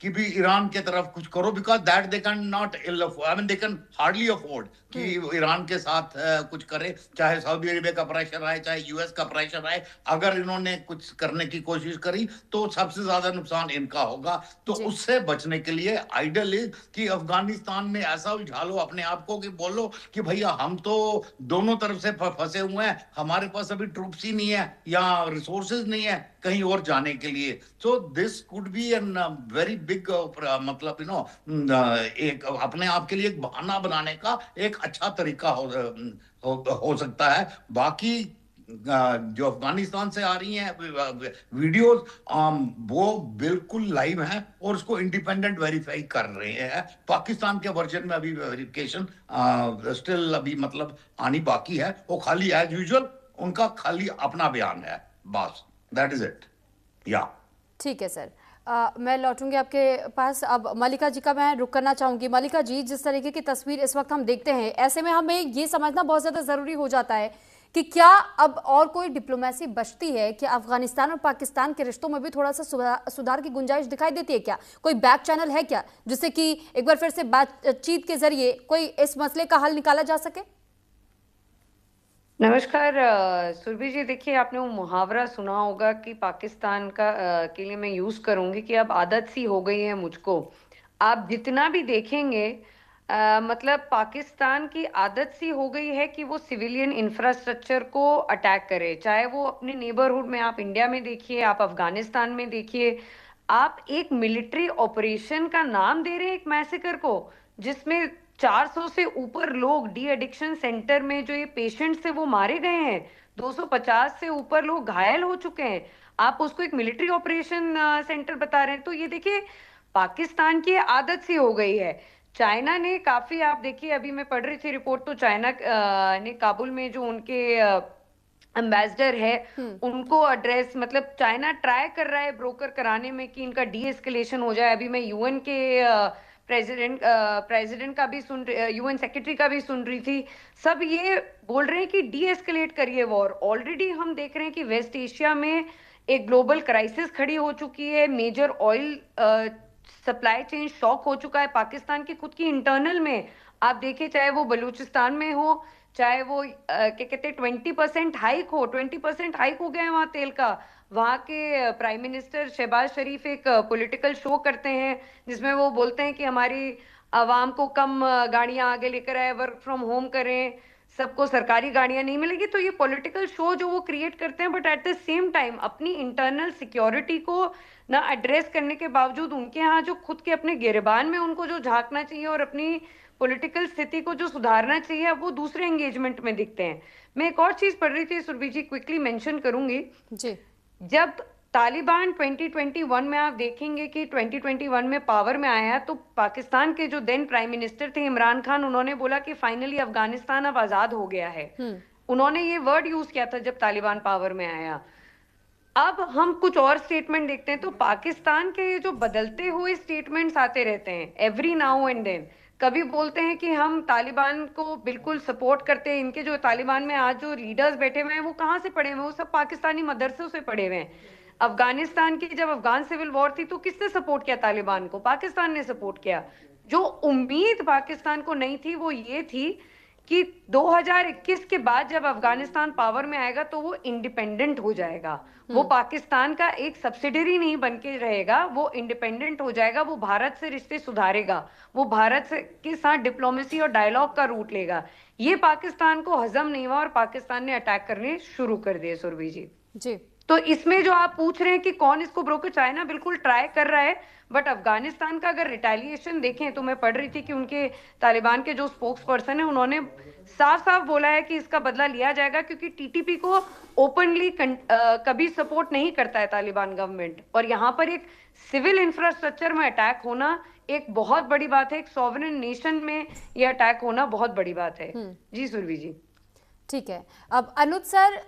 Speaker 6: कि भी ईरान के तरफ कुछ करो, because that they can not I mean they can hardly afford कि ईरान के साथ कुछ करे, चाहे सऊदी अरेबिया का प्रेशर आए, चाहे यूएस का प्रेशर आए। अगर इन्होंने कुछ करने की कोशिश करी तो सबसे ज्यादा नुकसान इनका होगा। तो उससे बचने के लिए आइडियल इज कि अफगानिस्तान में ऐसा उलझा लो अपने आप को कि बोलो कि भैया हम तो दोनों तरफ से फंसे हुए हैं, हमारे पास अभी ट्रूप्स ही नहीं है या रिसोर्सेज नहीं है कहीं और जाने के लिए। So this could be an very big मतलब एक अपने आप के लिए एक बहाना बनाने का एक अच्छा तरीका हो सकता है। बाकी जो अफगानिस्तान से आ रही हैं वीडियोस, वो बिल्कुल लाइव हैं और उसको इंडिपेंडेंट वेरीफाई कर रहे हैं। पाकिस्तान के वर्जन में अभी वेरिफिकेशन स्टिल अभी मतलब आनी बाकी है। वो खाली एज यूजुअल उनका खाली अपना बयान है, बस दैट इज इट। या
Speaker 2: ठीक है सर, मैं लौटूंगी आपके पास। अब मल्लिका जी का मैं रुक करना चाहूंगी। मल्लिका जी, जिस तरीके की तस्वीर इस वक्त हम देखते हैं, ऐसे में हमें ये समझना बहुत ज़्यादा ज़रूरी हो जाता है कि क्या अब और कोई डिप्लोमेसी बचती है कि अफगानिस्तान और पाकिस्तान के रिश्तों में भी थोड़ा सा सुधार की गुंजाइश दिखाई देती है क्या? कोई बैक चैनल है क्या जिससे कि एक बार फिर से बातचीत के जरिए कोई इस मसले का हल निकाला जा सके?
Speaker 7: नमस्कार सुरभि जी। देखिए, आपने वो मुहावरा सुना होगा कि पाकिस्तान का के लिए मैं यूज करूंगी कि अब आदत सी हो गई है मुझको। आप जितना भी देखेंगे मतलब पाकिस्तान की आदत सी हो गई है कि वो सिविलियन इंफ्रास्ट्रक्चर को अटैक करे, चाहे वो अपने नेबरहुड में, आप इंडिया में देखिए, आप अफगानिस्तान में देखिए। आप एक मिलिट्री ऑपरेशन का नाम दे रहे हैं एक मैसेकर को, जिसमें 400 से ऊपर लोग डी एडिक्शन सेंटर में जो ये पेशेंट्स थे वो मारे गए हैं, 250 से ऊपर लोग घायल हो चुके हैं। आप उसको एक मिलिट्री ऑपरेशन सेंटर बता रहे हैं। तो ये देखिए, पाकिस्तान की आदत सी हो गई है। चाइना ने काफी, आप देखिए, अभी मैं पढ़ रही थी रिपोर्ट, तो चाइना ने काबुल में जो उनके एम्बेसडर है उनको एड्रेस, मतलब चाइना ट्राई कर रहा है ब्रोकर कराने में कि इनका डी एस्केलेशन हो जाए। अभी मैं यूएन के प्रेसिडेंट का भी यूएन सेक्रेटरी का भी सुन रही थी। सब ये बोल रहे हैं कि डी एस्केलेट करिए वॉर। ऑलरेडी हम देख रहे हैं कि वेस्ट एशिया में एक ग्लोबल क्राइसिस खड़ी हो चुकी है, major oil supply chain shock हो चुका है। पाकिस्तान की खुद की इंटरनल में आप देखिए, चाहे वो बलूचिस्तान में हो, चाहे वो क्या कहते हैं 20% हाइक हो, 20% हाइक हो गया है वहाँ तेल का। वहाँ के प्राइम मिनिस्टर शहबाज शरीफ एक पॉलिटिकल शो करते हैं जिसमें वो बोलते हैं कि हमारी आवाम को कम गाड़ियां आगे लेकर आए, वर्क फ्रॉम होम करें, सबको सरकारी गाड़ियां नहीं मिलेगी। तो ये पॉलिटिकल शो जो वो क्रिएट करते हैं, but at the same time अपनी इंटरनल सिक्योरिटी को ना एड्रेस करने के बावजूद उनके यहाँ जो खुद के अपने गिरबान में उनको जो झांकना चाहिए और अपनी पॉलिटिकल स्थिति को जो सुधारना चाहिए, अब वो दूसरे एंगेजमेंट में दिखते हैं। मैं एक और चीज पढ़ रही थी सुरभि जी, क्विकली मेंशन करूंगी
Speaker 2: जी।
Speaker 7: जब तालिबान 2021 में आप देखेंगे कि 2021 में पावर में आया तो पाकिस्तान के जो देन प्राइम मिनिस्टर थे इमरान खान, उन्होंने बोला कि फाइनली अफगानिस्तान अब आजाद हो गया है। उन्होंने ये वर्ड यूज किया था जब तालिबान पावर में आया। अब हम कुछ और स्टेटमेंट देखते हैं तो पाकिस्तान के जो बदलते हुए स्टेटमेंट्स आते रहते हैं एवरी नाउ एंड देन। कभी बोलते हैं कि हम तालिबान को बिल्कुल सपोर्ट करते हैं, इनके जो तालिबान में आज जो लीडर्स बैठे हुए हैं वो कहाँ से पढ़े हुए हैं, वो सब पाकिस्तानी मदरसों से पढ़े हुए हैं। अफगानिस्तान की जब अफगान सिविल वॉर थी तो किसने सपोर्ट किया तालिबान को? पाकिस्तान ने सपोर्ट किया। जो उम्मीद पाकिस्तान को नहीं थी वो ये थी कि 2021 के बाद जब अफगानिस्तान पावर में आएगा तो वो इंडिपेंडेंट हो जाएगा, वो पाकिस्तान का एक सब्सिडरी नहीं बन के रहेगा, वो इंडिपेंडेंट हो जाएगा, वो भारत से रिश्ते सुधारेगा, वो भारत के साथ डिप्लोमेसी और डायलॉग का रूट लेगा। ये पाकिस्तान को हजम नहीं हुआ और पाकिस्तान ने अटैक करने शुरू कर दिए सुरभि जी।
Speaker 2: जी।
Speaker 7: तो इसमें जो आप पूछ रहे हैं कि कौन इसको ब्रोकर, चाइना बिल्कुल ट्राई कर रहा है, बट अफगानिस्तान का अगर रिटेलिएशन देखें तो मैं पढ़ रही थी कि उनके तालिबान के जो स्पोक्स पर्सन है उन्होंने साफ साफ बोला है कि इसका बदला लिया जाएगा, क्योंकि टीटीपी को ओपनली कभी सपोर्ट नहीं करता है तालिबान गवर्नमेंट। और यहाँ पर एक सिविल इंफ्रास्ट्रक्चर में अटैक होना एक बहुत बड़ी बात है, एक सॉवरेन नेशन में यह अटैक होना बहुत बड़ी बात है। जी सुरभि जी।
Speaker 2: ठीक है। अब अनुज सर,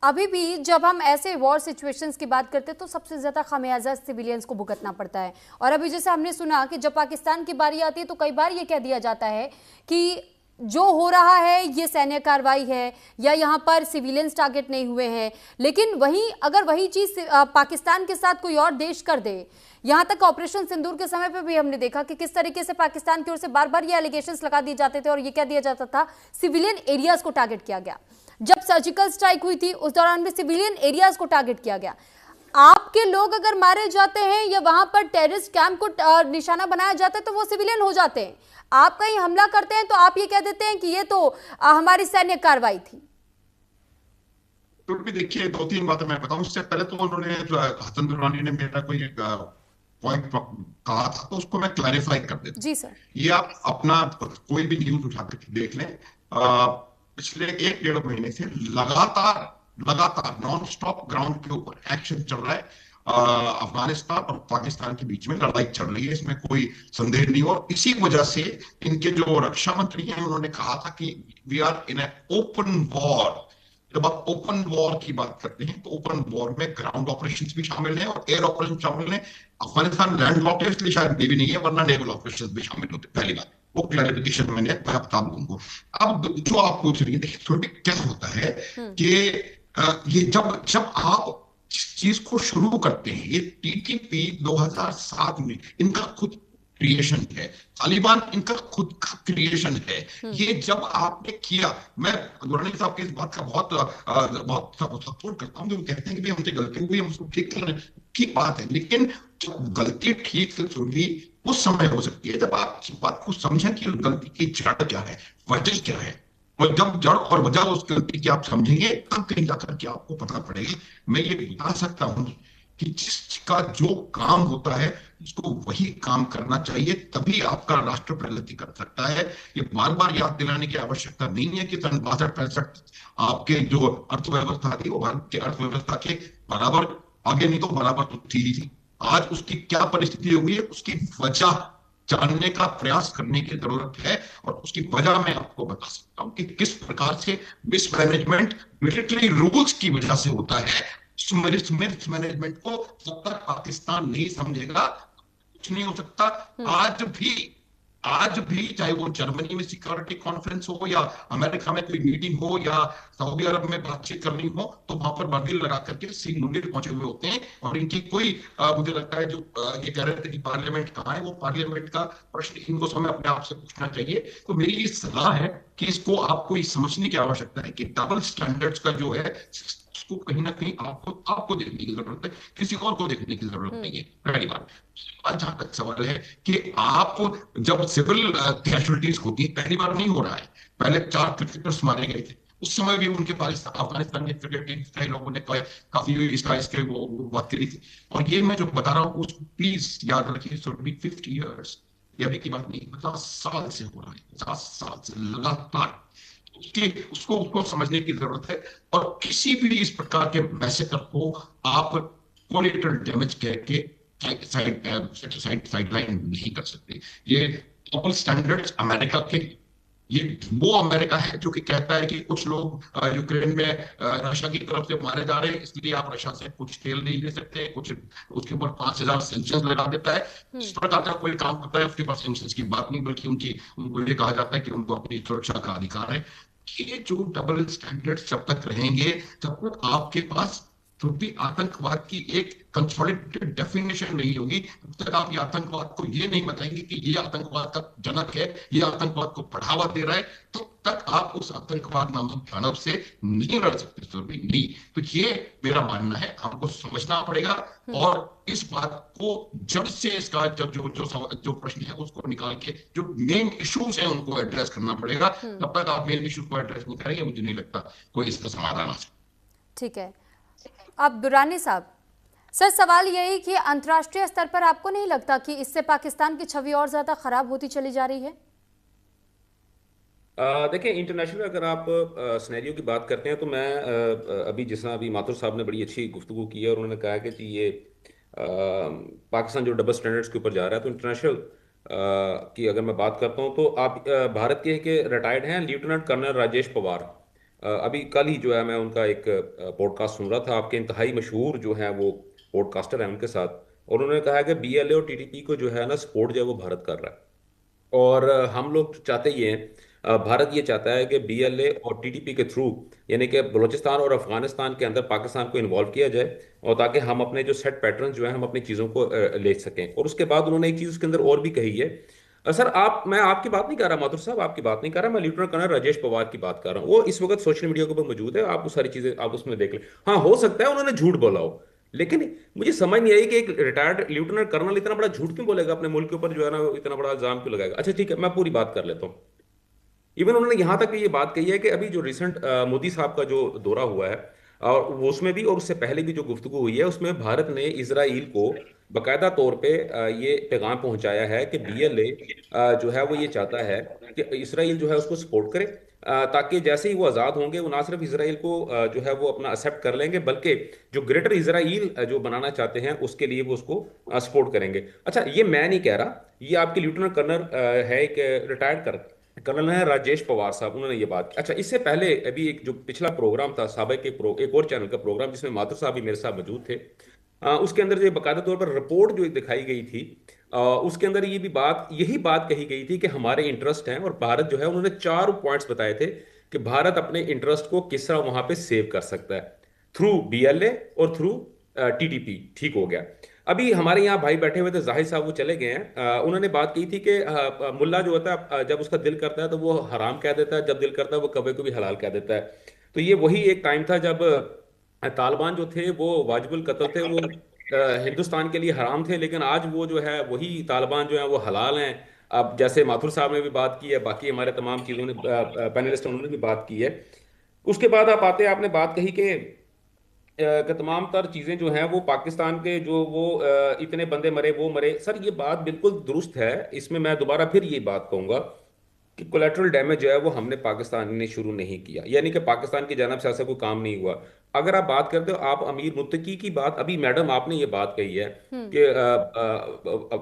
Speaker 2: अभी भी जब हम ऐसे वॉर सिचुएशंस की बात करते हैं तो सबसे ज़्यादा खामियाजा सिविलियंस को भुगतना पड़ता है। और अभी जैसे हमने सुना कि जब पाकिस्तान की बारी आती है तो कई बार ये कह दिया जाता है कि जो हो रहा है ये सैन्य कार्रवाई है या यहाँ पर सिविलियंस टारगेट नहीं हुए हैं। लेकिन वहीं अगर वही चीज़ पाकिस्तान के साथ कोई और देश कर दे, यहाँ तक ऑपरेशन सिंदूर के समय पे भी हमने देखा कि किस तरीके से पाकिस्तान की ओर से बार बार ये एलिगेशंस लगा दिए जाते थे और ये कह दिया जाता था सिविलियन एरियाज को टारगेट किया गया। जब सर्जिकल स्ट्राइक हुई थी उस दौरान भी सिविलियन एरियाज को टारगेट किया गया। आपके लोग अगर मारे जाते हैं या वहां पर टेररिस्ट कैंप को निशाना बनाया जाता है तो वो सिविलियन हो जाते हैं। आप कहीं हमला करते हैं तो आप ये कह देते हैं कि ये तो हमारी सैन्य कार्रवाई थी।
Speaker 3: तो भी देखिए, दो तीन बातें मैं बताऊं। उससे पहले तो उन्होंने हसन दुरानी ने मेरा कोई पॉइंट कहा था तो उसको मैं क्लैरिफाई कर देता हूं।
Speaker 2: जी सर।
Speaker 3: ये आप अपना कोई भी न्यूज उठा के देख लें, पिछले 1-1.5 महीने से लगातार नॉन स्टॉप ग्राउंड के ऊपर एक्शन चल रहा है। अफगानिस्तान और पाकिस्तान के बीच में लड़ाई चल रही है, इसमें कोई संदेह नहीं। और इसी वजह से इनके जो रक्षा मंत्री हैं उन्होंने कहा था कि we are in a open war. जब आप ओपन वॉर की बात करते हैं तो ओपन वॉर में ग्राउंड ऑपरेशंस भी शामिल हैं और एयर ऑपरेशन शामिल हैं। अफगानिस्तान लैंडलॉक्ड है इसलिए शायद भी नहीं है, वरना नेवल ऑपरेशंस भी शामिल होते। पहली बात वो क्लैरिफिकेशन मैंने बता दूंगा। अब जो आप पूछ रही है, देखिए थोड़ी क्या होता है कि ये जब आप चीज को शुरू करते हैं, ये टीटीपी 2007 में इनका खुद क्रिएशन है, तालिबान इनका खुद का क्रिएशन है। ये जब आपने किया, मैं दुरानी साहब की इस बात का बहुत सपोर्ट करता हूँ। जो कहते हैं कि हमसे गलती हुई, हम उसको ठीक कर रहे हैं, ठीक बात है। लेकिन जब गलती ठीक से सुनी उस समय हो सकती है जब आप इस बात को समझें कि गलती की जड़ क्या है, वजह क्या है। और जब जड़ और वजह उस गलती की आप समझेंगे तब कहीं जाकर के आपको पता पड़ेगा। मैं ये बता सकता हूं कि जिसका जो काम होता है उसको वही काम करना चाहिए, तभी आपका राष्ट्र प्रगति कर सकता है। ये बार बार याद दिलाने की आवश्यकता नहीं है कि सन 62-65 आपके जो अर्थव्यवस्था थी वो भारत की अर्थव्यवस्था के बराबर आगे नहीं तो बराबर तो थी ही थी। आज उसकी क्या परिस्थिति हो गई है, उसकी वजह जानने का प्रयास करने की जरूरत है। और उसकी वजह मैं आपको बता सकता हूं कि किस प्रकार से मिसमैनेजमेंट मिलिट्री रूल्स की वजह से होता है। मिसमैनेजमेंट को जब तक पाकिस्तान नहीं समझेगा कुछ नहीं हो सकता। आज भी आज भी, चाहे वो जर्मनी में सिक्योरिटी कॉन्फ्रेंस हो या अमेरिका में कोई मीटिंग हो या सऊदी अरब में बातचीत करनी हो, तो वहां पर बर्दिल लगा करके सिंह मुंडीर पहुंचे हुए होते हैं। और इनकी कोई मुझे लगता है जो ये कह रहे थे कि पार्लियामेंट कहाँ है, वो पार्लियामेंट का प्रश्न इनको समय अपने आप से पूछना चाहिए। तो मेरी ये सलाह है कि इसको आपको ये समझने की आवश्यकता है कि डबल स्टैंडर्ड्स का जो है, उसको कहीं ना कहीं आपको देखने की जरूरत है, किसी और को देखने की जरूरत नहीं है, पहली बात। जहां तक सवाल है कि आप जब सिविल कैजुअलिटीज होती है, पहली बार नहीं हो रहा है, पहले 4 क्रिकेटर्स मारे गए थे, उस समय भी उनके पाकिस्तान अफगानिस्तान के क्रिकेट टीम कई लोगों ने काफी इसके वो बात करी थी। और ये मैं जो बता रहा हूँ उसको प्लीज याद रखिए, शुड बी 50 ईयर्स, ये अभी की बात नहीं, 50 साल से हो रहा है, 50 साल से लगातार। उसके उसको उसको समझने की जरूरत है। और किसी भी इस प्रकार के मैसेकर को आप कोलेटरल डैमेज कह के साइडलाइन नहीं कर सकते। ये डबल स्टैंडर्ड्स अमेरिका के, ये वो अमेरिका है जो कि कहता है कि कुछ लोग यूक्रेन में रशिया की तरफ से मारे जा रहे हैं, इसलिए आप रशिया से कुछ तेल नहीं ले सकते, कुछ उसके ऊपर 5,000 सैंक्शंस लगा देता है। इस प्रकार का कोई काम करता है, उसके पास सैंक्शंस की बात नहीं, बल्कि उनको ये कहा जाता है कि उनको अपनी सुरक्षा का अधिकार है। ये जो डबल स्टैंडर्ड्स जब तक रहेंगे, तब तक आपके पास जो भी आतंकवाद की एक कंसोलिडेटेड डेफिनेशन नहीं होगी, तब तक आप ये आतंकवाद को ये नहीं बताएंगे कि ये आतंकवाद का जनक है, ये आतंकवाद को बढ़ावा दे रहा है, तब तक आप उस आतंकवाद नामक दानव से नहीं लड़ सकते सर, नहीं। तो ये मेरा मानना है, हमको समझना पड़ेगा और इस बात को जड़ से, इसका जब जो प्रश्न है उसको निकाल के जो मेन इश्यूज है उनको एड्रेस करना पड़ेगा। तब तक आप मेन इश्यूज को एड्रेस नहीं करेंगे, मुझे नहीं लगता कोई इसका समाधान आ सकता।
Speaker 2: ठीक है, अब दुरानी साहब, सर सवाल यही कि अंतर्राष्ट्रीय स्तर पर आपको नहीं लगता कि इससे पाकिस्तान की छवि और ज्यादा खराब होती चली जा रही है?
Speaker 4: देखिए, इंटरनेशनल अगर आप सिनेरियो की बात करते हैं तो मैं अभी जिस तरह अभी माथुर साहब ने बड़ी अच्छी गुफ्तगू की है और उन्होंने कहा कि जी ये पाकिस्तान जो डबल स्टैंडर्ड्स के ऊपर जा रहा है, तो इंटरनेशनल की अगर मैं बात करता हूँ तो आप भारत के रिटायर्ड हैं लेफ्टिनेंट कर्नल राजेश पवार। अभी कल ही जो है मैं उनका एक पॉडकास्ट सुन रहा था, आपके इंतहाई मशहूर जो है वो पॉडकास्टर हैं उनके साथ, और उन्होंने कहा कि बीएलए और टीटीपी को जो है ना सपोर्ट जो है वो भारत कर रहा है। और हम लोग चाहते ये हैं, भारत ये चाहता है कि बीएलए और टीटीपी के थ्रू यानी कि बलूचिस्तान और अफगानिस्तान के अंदर पाकिस्तान को इन्वॉल्व किया जाए, और ताकि हम अपने जो सेट पैटर्न जो है हम अपनी चीज़ों को ले सकें। और उसके बाद उन्होंने एक चीज़ उसके अंदर और भी कही है, सर मैं आपकी बात नहीं कर रहा, माथुर साहब आपकी बात नहीं कर रहा, मैं लेफ्टिनेंट कर्नल राजेश पवार की बात कर रहा हूँ। वो इस वक्त सोशल मीडिया के ऊपर मौजूद है, आप वो सारी चीज़ें आप उसमें देख लें। हाँ, हो सकता है उन्होंने झूठ बोला हो, लेकिन मुझे समझ नहीं आई कि एक रिटायर्ड लेफ्टिनेंट कर्नल इतना बड़ा झूठ क्यों बोलेगा अपने मुल्क के ऊपर, जो है ना इतना बड़ा इल्जाम क्यों लगाएगा। अच्छा ठीक है, मैं पूरी बात कर लेता हूँ। इवन उन्होंने यहां तक ये बात कही है कि अभी जो रिसेंट मोदी साहब का जो दौरा हुआ है, और वो उसमें भी और उससे पहले भी जो गुफ्तगू हुई है, उसमें भारत ने इजराइल को बाकायदा तौर पे ये पैगाम पहुंचाया है कि बीएलए जो है वो ये चाहता है कि इसराइल जो है उसको सपोर्ट करे, ताकि जैसे ही वो आज़ाद होंगे वो ना सिर्फ इसराइल को जो है वो अपना एक्सेप्ट कर लेंगे, बल्कि जो ग्रेटर इसराइल जो बनाना चाहते हैं उसके लिए वो उसको सपोर्ट करेंगे। अच्छा, ये मैं नहीं कह रहा, ये आपके लेफ्टिनेंट कर्नल है, एक रिटायर्ड कर्नल है राजेश पवार साहब, उन्होंने ये बात की। अच्छा, इससे पहले अभी एक जो पिछला प्रोग्राम था साबिक एक और चैनल का प्रोग्राम जिसमें माथुर साहब भी मेरे साथ मौजूद थे, उसके अंदर जो बाकायदा तौर पर रिपोर्ट जो दिखाई गई थी, उसके अंदर यही बात कही गई थी कि हमारे इंटरेस्ट हैं, और भारत जो है उन्होंने 4 पॉइंट्स बताए थे कि भारत अपने इंटरेस्ट को किस तरह वहां पे सेव कर सकता है, थ्रू बीएलए और थ्रू टीटीपी। ठीक हो गया। अभी हमारे यहाँ भाई बैठे हुए थे, जाहिद साहब, वो चले गए हैं। उन्होंने बात की थी कि मुल्ला जो होता है जब उसका दिल करता है तो वो हराम कह देता है, जब दिल करता है वो कभी कभी हलाल कह देता है। तो ये वही एक टाइम था जब तालिबान जो थे वो वाजिबुल कत्ल थे, वो हिंदुस्तान के लिए हराम थे, लेकिन आज वो जो है वही तालिबान जो है वो हलाल हैं। अब जैसे माथुर साहब ने भी बात की है, बाकी हमारे तमाम चीज़ों ने पैनलिस्ट उन्होंने भी बात की है। उसके बाद आप आते हैं, आपने बात कही कि तमाम तर चीज़ें जो हैं वो पाकिस्तान के जो वो इतने बंदे मरे वो मरे। सर ये बात बिल्कुल दुरुस्त है, इसमें मैं दोबारा फिर ये बात कहूँगा कि कोलेटरल डैमेज जो है वो हमने पाकिस्तान ने शुरू नहीं किया, यानी कि पाकिस्तान की जानब से ऐसा कोई काम नहीं हुआ। अगर आप बात करते हो, आप अमीर मुत्तकी की बात, अभी मैडम आपने ये बात कही है कि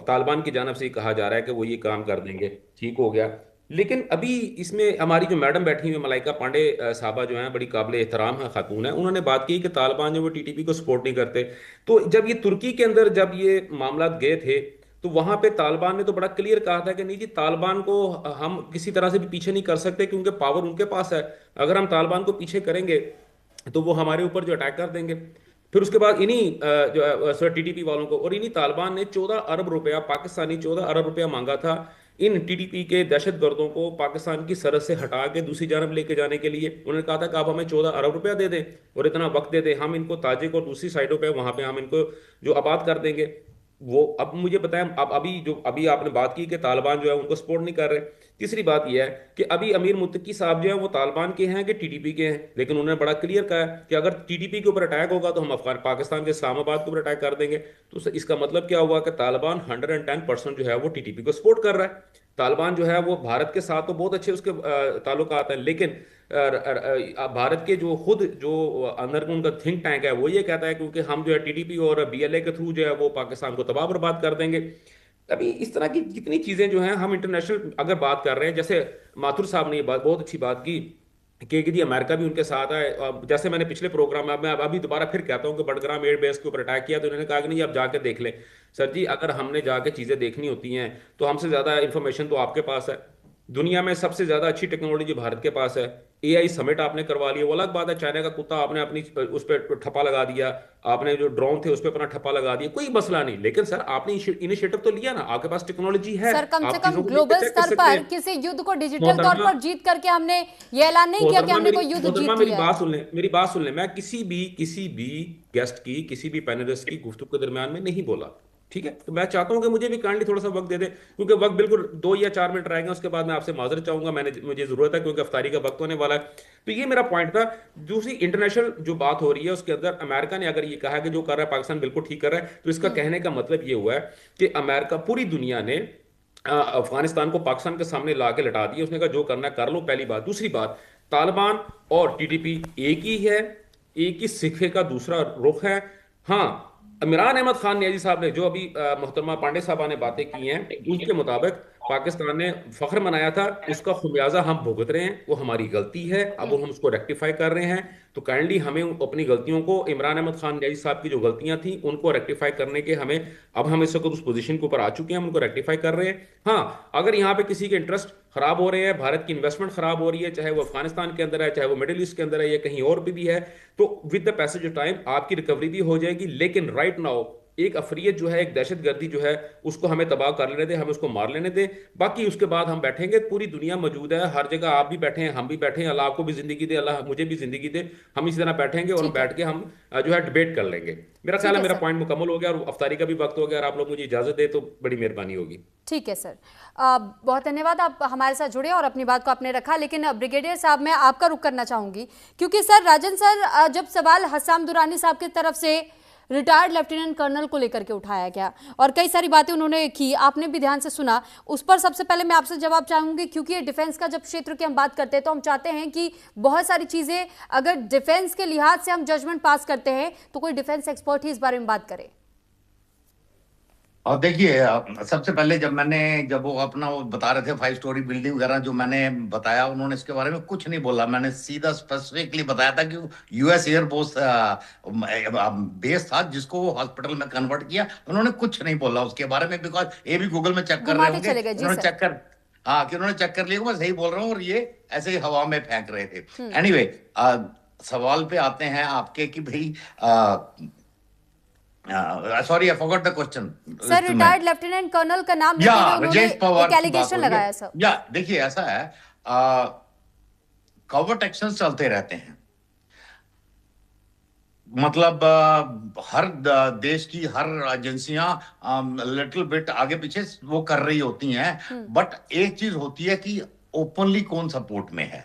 Speaker 4: तालिबान की जानब से ही कहा जा रहा है कि वो ये काम कर देंगे, ठीक हो गया। लेकिन अभी इसमें हमारी जो मैडम बैठी हुई मलाइका पांडे साहबा जो हैं, बड़ी काबिल एहतराम है खातून है, उन्होंने बात की कि तालिबान जो वो टीटीपी को सपोर्ट नहीं करते। तो जब ये तुर्की के अंदर जब ये मामला गए थे तो वहां पे तालिबान ने तो बड़ा क्लियर कहा था कि नहीं जी, तालिबान को हम किसी तरह से भी पीछे नहीं कर सकते क्योंकि पावर उनके पास है। अगर हम तालिबान को पीछे करेंगे तो वो हमारे ऊपर जो अटैक कर देंगे। फिर उसके बाद इन्हीं जो टीटीपी वालों को और इन्हीं तालिबान ने 14 अरब रुपया, पाकिस्तानी 14 अरब रुपया मांगा था इन टीटीपी के दहशतगर्दों को पाकिस्तान की सरहद से हटा के दूसरी जानब लेके जाने के लिए। उन्होंने कहा था कि आप हमें 14 अरब रुपया दे दें और इतना वक्त दे दें, हम इनको ताजिक और दूसरी साइडों पे वहां पे हम इनको जो आबाद कर देंगे। वो अब मुझे बताएं, अब अभी आपने बात की कि तालिबान जो है उनको सपोर्ट नहीं कर रहे। तीसरी बात यह है कि अभी अमीर मुत्तकी साहब जो है वो तालिबान के हैं कि टीटीपी के हैं, लेकिन उन्होंने बड़ा क्लियर कहा है कि अगर टीटीपी के ऊपर अटैक होगा तो हम पाकिस्तान के इस्लामाबाद के ऊपर अटैक कर देंगे। तो इसका मतलब क्या हुआ कि तालिबान 110% जो है वो टीटीपी को सपोर्ट कर रहा है। तालिबान जो है वो भारत के साथ तो बहुत अच्छे उसके ताल्लुकात हैं, लेकिन भारत के जो खुद जो अंदर उनका थिंक टैंक है वो ये कहता है क्योंकि हम जो है टीटीपी और बीएलए के थ्रू जो है वो पाकिस्तान को तबाह बर्बाद कर देंगे। अभी इस तरह की कितनी चीजें जो हैं, हम इंटरनेशनल अगर बात कर रहे हैं, जैसे माथुर साहब ने ये बहुत अच्छी बात की कि जी अमेरिका भी उनके साथ है। जैसे मैंने पिछले प्रोग्राम में, मैं अभी दोबारा फिर कहता हूं कि बडग्राम एयर बेस के ऊपर अटैक किया तो उन्होंने कहा कि नहीं आप जाके देख लें। सर जी, अगर हमने जाके चीजें देखनी होती हैं तो हमसे ज्यादा इंफॉर्मेशन तो आपके पास है। दुनिया में सबसे ज्यादा अच्छी टेक्नोलॉजी भारत के पास है। एआई समिट आपने करवा लिया, वो अलग बात है, चाइना का कुत्ता आपने अपनी उस पर ठप्पा लगा दिया, आपने जो ड्रोन थे उस पर अपना ठप्पा लगा दिया, कोई मसला नहीं। लेकिन सर आपने इनिशिएटिव तो लिया ना, आपके पास टेक्नोलॉजी है।
Speaker 2: सर कम
Speaker 4: आप
Speaker 2: से कम
Speaker 4: चीजों को
Speaker 2: ग्लोबल
Speaker 4: लेकर check कर
Speaker 2: स्तर
Speaker 4: सकते
Speaker 2: पर
Speaker 4: हैं।
Speaker 2: किसी युद्ध को डिजिटल तौर पर जीत करके हमने ये ऐलान नहीं किया कि हमने कोई युद्ध जीत
Speaker 4: मेरी
Speaker 2: लिया
Speaker 4: बात
Speaker 2: है।
Speaker 4: सुन लें, मेरी बात सुन लें। मैं किसी भी गेस्ट की, किसी भी पैनलिस्ट की गुफ्तगू के दरमियान में नहीं बोला, ठीक है? तो मैं चाहता हूं कि मुझे भी काइंडली थोड़ा सा वक्त दे दे, क्योंकि वक्त बिल्कुल 2 या 4 मिनट रह गए, उसके बाद मैं आपसे माजरत चाहूंगा, मुझे जरूरत है क्योंकि अफ्तारी का वक्त होने वाला है। तो ये मेरा पॉइंट था। दूसरी इंटरनेशनल जो बात हो रही है उसके अंदर अमेरिका ने अगर ये कहा है कि जो कर रहा है पाकिस्तान बिल्कुल ठीक कर रहा है, तो इसका कहने का मतलब ये हुआ है कि अमेरिका, पूरी दुनिया ने अफगानिस्तान को पाकिस्तान के सामने ला के लटा दिया। उसने कहा जो करना कर लो, पहली बात। दूसरी बात, तालिबान और टीटीपी एक ही है, एक ही सिक्के का दूसरा रुख है। हाँ, इमरान अहमद खान नियाजी साहब ने जो अभी मोहतरमा पांडे साहबा ने बातें की हैं, उसके मुताबिक पाकिस्तान ने फख्र मनाया था, उसका खुमियाजा हम भुगत रहे हैं, वो हमारी गलती है, अब हम उसको रेक्टिफाई कर रहे हैं। तो काइंडली हमें अपनी गलतियों को, इमरान अहमद खान नियाजी साहब की जो गलतियां थी उनको रेक्टिफाई करने के हमें, अब हम इस वक्त उस पोजीशन के ऊपर आ चुके हैं, हम उनको रेक्टिफाई कर रहे हैं। हाँ, अगर यहाँ पे किसी के इंटरेस्ट खराब हो रहे हैं, भारत की इन्वेस्टमेंट खराब हो रही है, चाहे वो अफगानिस्तान के अंदर है, चाहे वो मिडिल ईस्ट के अंदर है, या कहीं और भी है, तो with the passage of time आपकी रिकवरी भी हो जाएगी। लेकिन राइट नाउ एक अफरियत जो है, एक दहशतगर्दी जो है, उसको हमें तबाह कर लेने दे, हमें उसको मार लेने दे। बाकी उसके बाद हम बैठेंगे, पूरी दुनिया मौजूद है, हर जगह आप भी बैठे हैं, हम भी बैठे हैं, अल्लाह आपको भी जिंदगी दे, अल्लाह मुझे भी जिंदगी दे। हम इसी तरह बैठेंगे और बैठ के हम जो है डिबेट कर लेंगे। मेरा ख्याल है मेरा पॉइंट मुकम्मल हो गया और अफ्तारी का भी वक्त हो गया, और आप लोग मुझे इजाजत दे तो बड़ी मेहरबानी होगी।
Speaker 2: ठीक है सर, बहुत धन्यवाद, आप हमारे साथ जुड़े और अपनी बात को आपने रखा। लेकिन ब्रिगेडियर साहब, मैं आपका रुख करना चाहूंगी, क्योंकि सर राजन सर, जब सवाल हसाम दुरानी साहब की तरफ से रिटायर्ड लेफ्टिनेंट कर्नल को लेकर के उठाया गया और कई सारी बातें उन्होंने की, आपने भी ध्यान से सुना, उस पर सबसे पहले मैं आपसे जवाब चाहूंगी, क्योंकि ये डिफेंस का जब क्षेत्र की हम बात करते हैं तो हम चाहते हैं कि बहुत सारी चीजें अगर डिफेंस के लिहाज से हम जजमेंट पास करते हैं तो कोई डिफेंस एक्सपर्ट ही इस बारे में बात करे।
Speaker 6: और देखिए, सबसे पहले जब वो अपना वो बता रहे थे 5 स्टोरी बिल्डिंग वगैरह जो मैंने बताया, उन्होंने इसके बारे में कुछ नहीं बोला। मैंने सीधा स्पेसिफिकली बताया था कि यूएस एयरफोर्स बेस था जिसको वो हॉस्पिटल में कन्वर्ट किया। उन्होंने कुछ नहीं बोला उसके बारे में, बिकॉज ये भी गूगल में चेक कर रहे होंगे, उन्होंने चेक कर, हाँ, कि उन्होंने चेक कर लिया, मैं सही बोल रहा हूँ, और ये ऐसे ही हवा में फेंक रहे थे। एनीवे, सवाल पे आते हैं आपके कि भाई, sorry, I forgot the question.
Speaker 2: Sir, retired lieutenant colonel का नाम लेते हुए उन्होंने एक एलिगेशन लगाया सर।
Speaker 6: देखिए, ऐसा है, कवर्ट एक्शंस चलते रहते हैं। मतलब हर देश की हर एजेंसियां लिटिल बिट आगे पीछे वो कर रही होती हैं, बट एक चीज होती है कि ओपनली कौन सपोर्ट में है।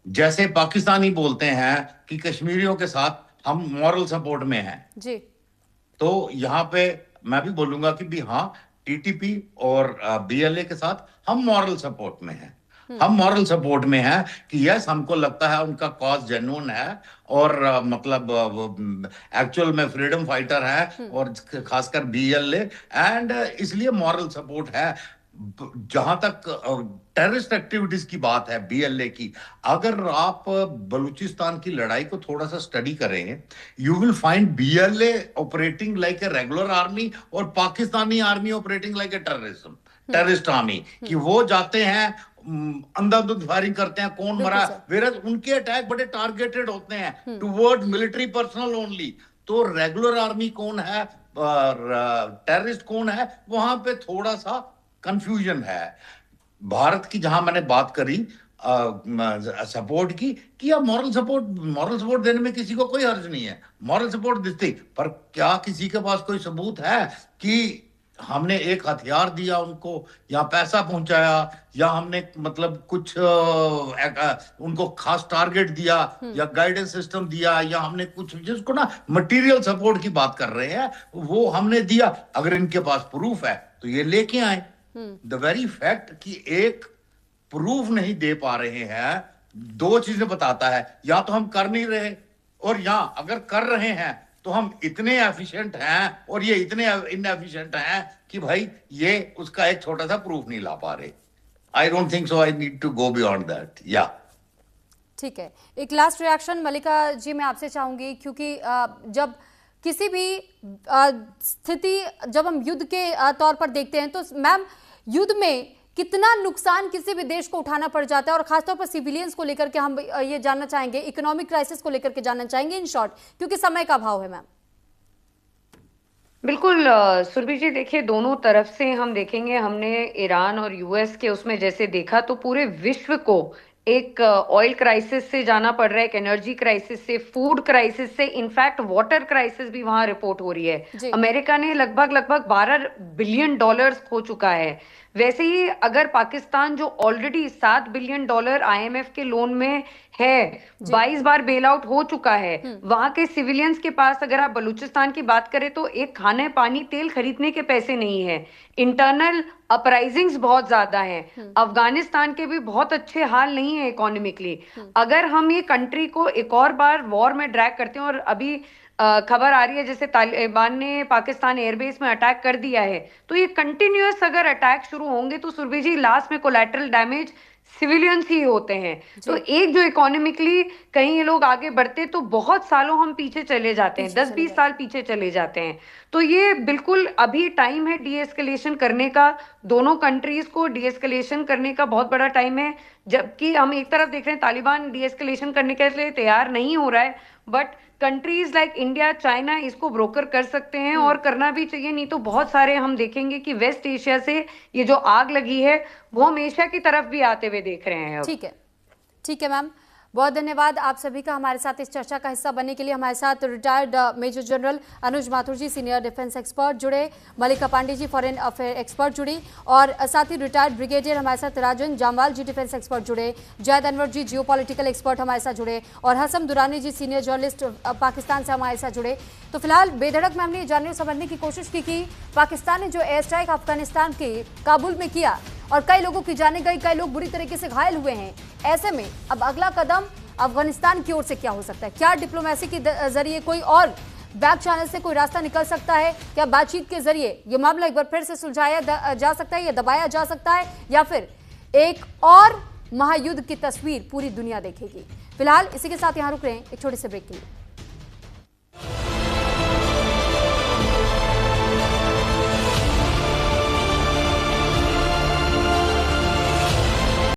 Speaker 6: जैसे पाकिस्तानी बोलते हैं कि कश्मीरियों के साथ हम मॉरल सपोर्ट में हैं
Speaker 2: जी,
Speaker 6: तो यहाँ पे मैं भी बोलूंगा कि भी हाँ, टीटीपी और बीएलए के साथ हम मॉरल सपोर्ट में हैं। हम मॉरल सपोर्ट में हैं कि यस, हमको लगता है उनका कॉज जेन्युइन है और मतलब एक्चुअल में फ्रीडम फाइटर है, और खासकर बीएलए, एंड इसलिए मॉरल सपोर्ट है। जहां तक टेररिस्ट एक्टिविटीज की बात है, बीएलए की, अगर आप बलूचिस्तान की लड़ाई को थोड़ा सा स्टडी करें, you will find BLA operating like a regular army और Pakistani army operating like a terrorist army, कि वो जाते हैं अंधाधुंध फायरिंग करते हैं, कौन मरा, वेरस उनके अटैक बड़े टारगेटेड होते हैं टुवर्ड मिलिट्री पर्सनल ओनली। तो रेगुलर आर्मी कौन है और टेररिस्ट कौन है, वहां पे थोड़ा सा कंफ्यूजन है। भारत की जहां मैंने बात करी सपोर्ट की, कि अब मॉरल सपोर्ट देने में किसी को कोई हर्ज नहीं है, मॉरल सपोर्ट देते, पर क्या किसी के पास कोई सबूत है कि हमने एक हथियार दिया उनको, या पैसा पहुंचाया, या हमने मतलब कुछ उनको खास टारगेट दिया, या गाइडेंस सिस्टम दिया, या हमने कुछ, जिसको ना मटेरियल सपोर्ट की बात कर रहे हैं, वो हमने दिया। अगर इनके पास प्रूफ है तो ये लेके आए। द वेरी फैक्ट कि एक प्रूफ नहीं दे पा रहे हैं, दो चीजें बताता है, या तो हम कर नहीं रहे, और या अगर कर रहे हैं तो हम इतने एफिशिएंट हैं और ये इतने इनएफिशिएंट हैं कि भाई ये उसका एक छोटा सा प्रूफ नहीं ला पा रहे। I don't think so, I need to go beyond that. या
Speaker 2: ठीक है, एक लास्ट रिएक्शन मलिका जी मैं आपसे चाहूंगी, क्योंकि जब किसी भी स्थिति जब हम युद्ध के तौर पर देखते हैं, तो मैम युद्ध में कितना नुकसान किसी भी देश को उठाना पड़ जाता है, और खासतौर पर सिविलियंस को लेकर के हम ये जानना चाहेंगे, इकोनॉमिक क्राइसिस को लेकर के जानना चाहेंगे इन शॉर्ट, क्योंकि समय का अभाव है मैम।
Speaker 7: बिल्कुल सुरभि जी, देखिए दोनों तरफ से हम देखेंगे, हमने ईरान और यूएस के उसमें जैसे देखा, तो पूरे विश्व को एक ऑयल क्राइसिस से जाना पड़ रहा है, एक एनर्जी क्राइसिस से, फूड क्राइसिस से, इनफैक्ट वाटर क्राइसिस भी वहां रिपोर्ट हो रही है। अमेरिका ने लगभग 12 बिलियन डॉलर्स खो चुका है। वैसे ही अगर पाकिस्तान जो ऑलरेडी 7 बिलियन डॉलर आईएमएफ के लोन में है, 22 बार बेल आउट हो चुका है, वहां के सिविलियंस के पास, अगर आप बलूचिस्तान की बात करें तो एक खाने पानी तेल खरीदने के पैसे नहीं है, इंटरनल अपराइजिंग्स बहुत ज्यादा हैं, अफगानिस्तान के भी बहुत अच्छे हाल नहीं है इकोनॉमिकली। अगर हम ये कंट्री को एक और बार वॉर में ड्रैग करते हैं, और अभी खबर आ रही है जैसे तालिबान ने पाकिस्तान एयरबेस में अटैक कर दिया है, तो ये कंटिन्यूअस अगर अटैक शुरू होंगे तो सुरभि जी लास्ट में कोलैटरल डैमेज सिविलियंस ही होते हैं। तो एक जो इकोनॉमिकली कहीं ये लोग आगे बढ़ते तो बहुत सालों हम पीछे चले जाते हैं, 10-20 साल पीछे चले जाते हैं। तो ये बिल्कुल अभी टाइम है डीएस्केलेशन करने का, दोनों कंट्रीज को डीएस्केलेशन करने का बहुत बड़ा टाइम है। जबकि हम एक तरफ देख रहे हैं तालिबान डीएस्केलेशन करने के लिए तैयार नहीं हो रहा है, but countries like India, China इसको ब्रोकर कर सकते हैं, और करना भी चाहिए। नहीं तो बहुत सारे हम देखेंगे कि वेस्ट एशिया से ये जो आग लगी है वो हम एशिया की तरफ भी आते हुए देख रहे हैं।
Speaker 2: ठीक है मैम, बहुत धन्यवाद आप सभी का हमारे साथ इस चर्चा का हिस्सा बनने के लिए। हमारे साथ रिटायर्ड मेजर जनरल अनुज माथुर जी, सीनियर डिफेंस एक्सपर्ट जुड़े, मलिका Pandey ji foreign affair expert जुड़ी, और साथ ही रिटायर्ड ब्रिगेडियर हमारे साथ राजन जामवाल जी डिफेंस एक्सपर्ट जुड़े, जैद अनवर जी जियोपॉलिटिकल एक्सपर्ट हमारे साथ जुड़े, और हसन दुरानी जी सीनियर जर्नलिस्ट पाकिस्तान से हमारे साथ जुड़े। तो फिलहाल बेधड़क में हमने ये जानने और समझने की कोशिश की कि पाकिस्तान ने जो एयर स्ट्राइक अफगानिस्तान के काबुल में किया, और कई लोगों की जाने गई, कई लोग बुरी तरीके से घायल हुए हैं, ऐसे में अब अगला कदम अफगानिस्तान की ओर से क्या हो सकता है? क्या डिप्लोमेसी के जरिए कोई और बैक चैनल से कोई रास्ता निकल सकता है? क्या बातचीत के जरिए ये मामला एक बार फिर से सुलझाया जा सकता है या दबाया जा सकता है, या फिर एक और महायुद्ध की तस्वीर पूरी दुनिया देखेगी? फिलहाल इसी के साथ यहाँ रुक रहे हैं एक छोटे से ब्रेक के लिए।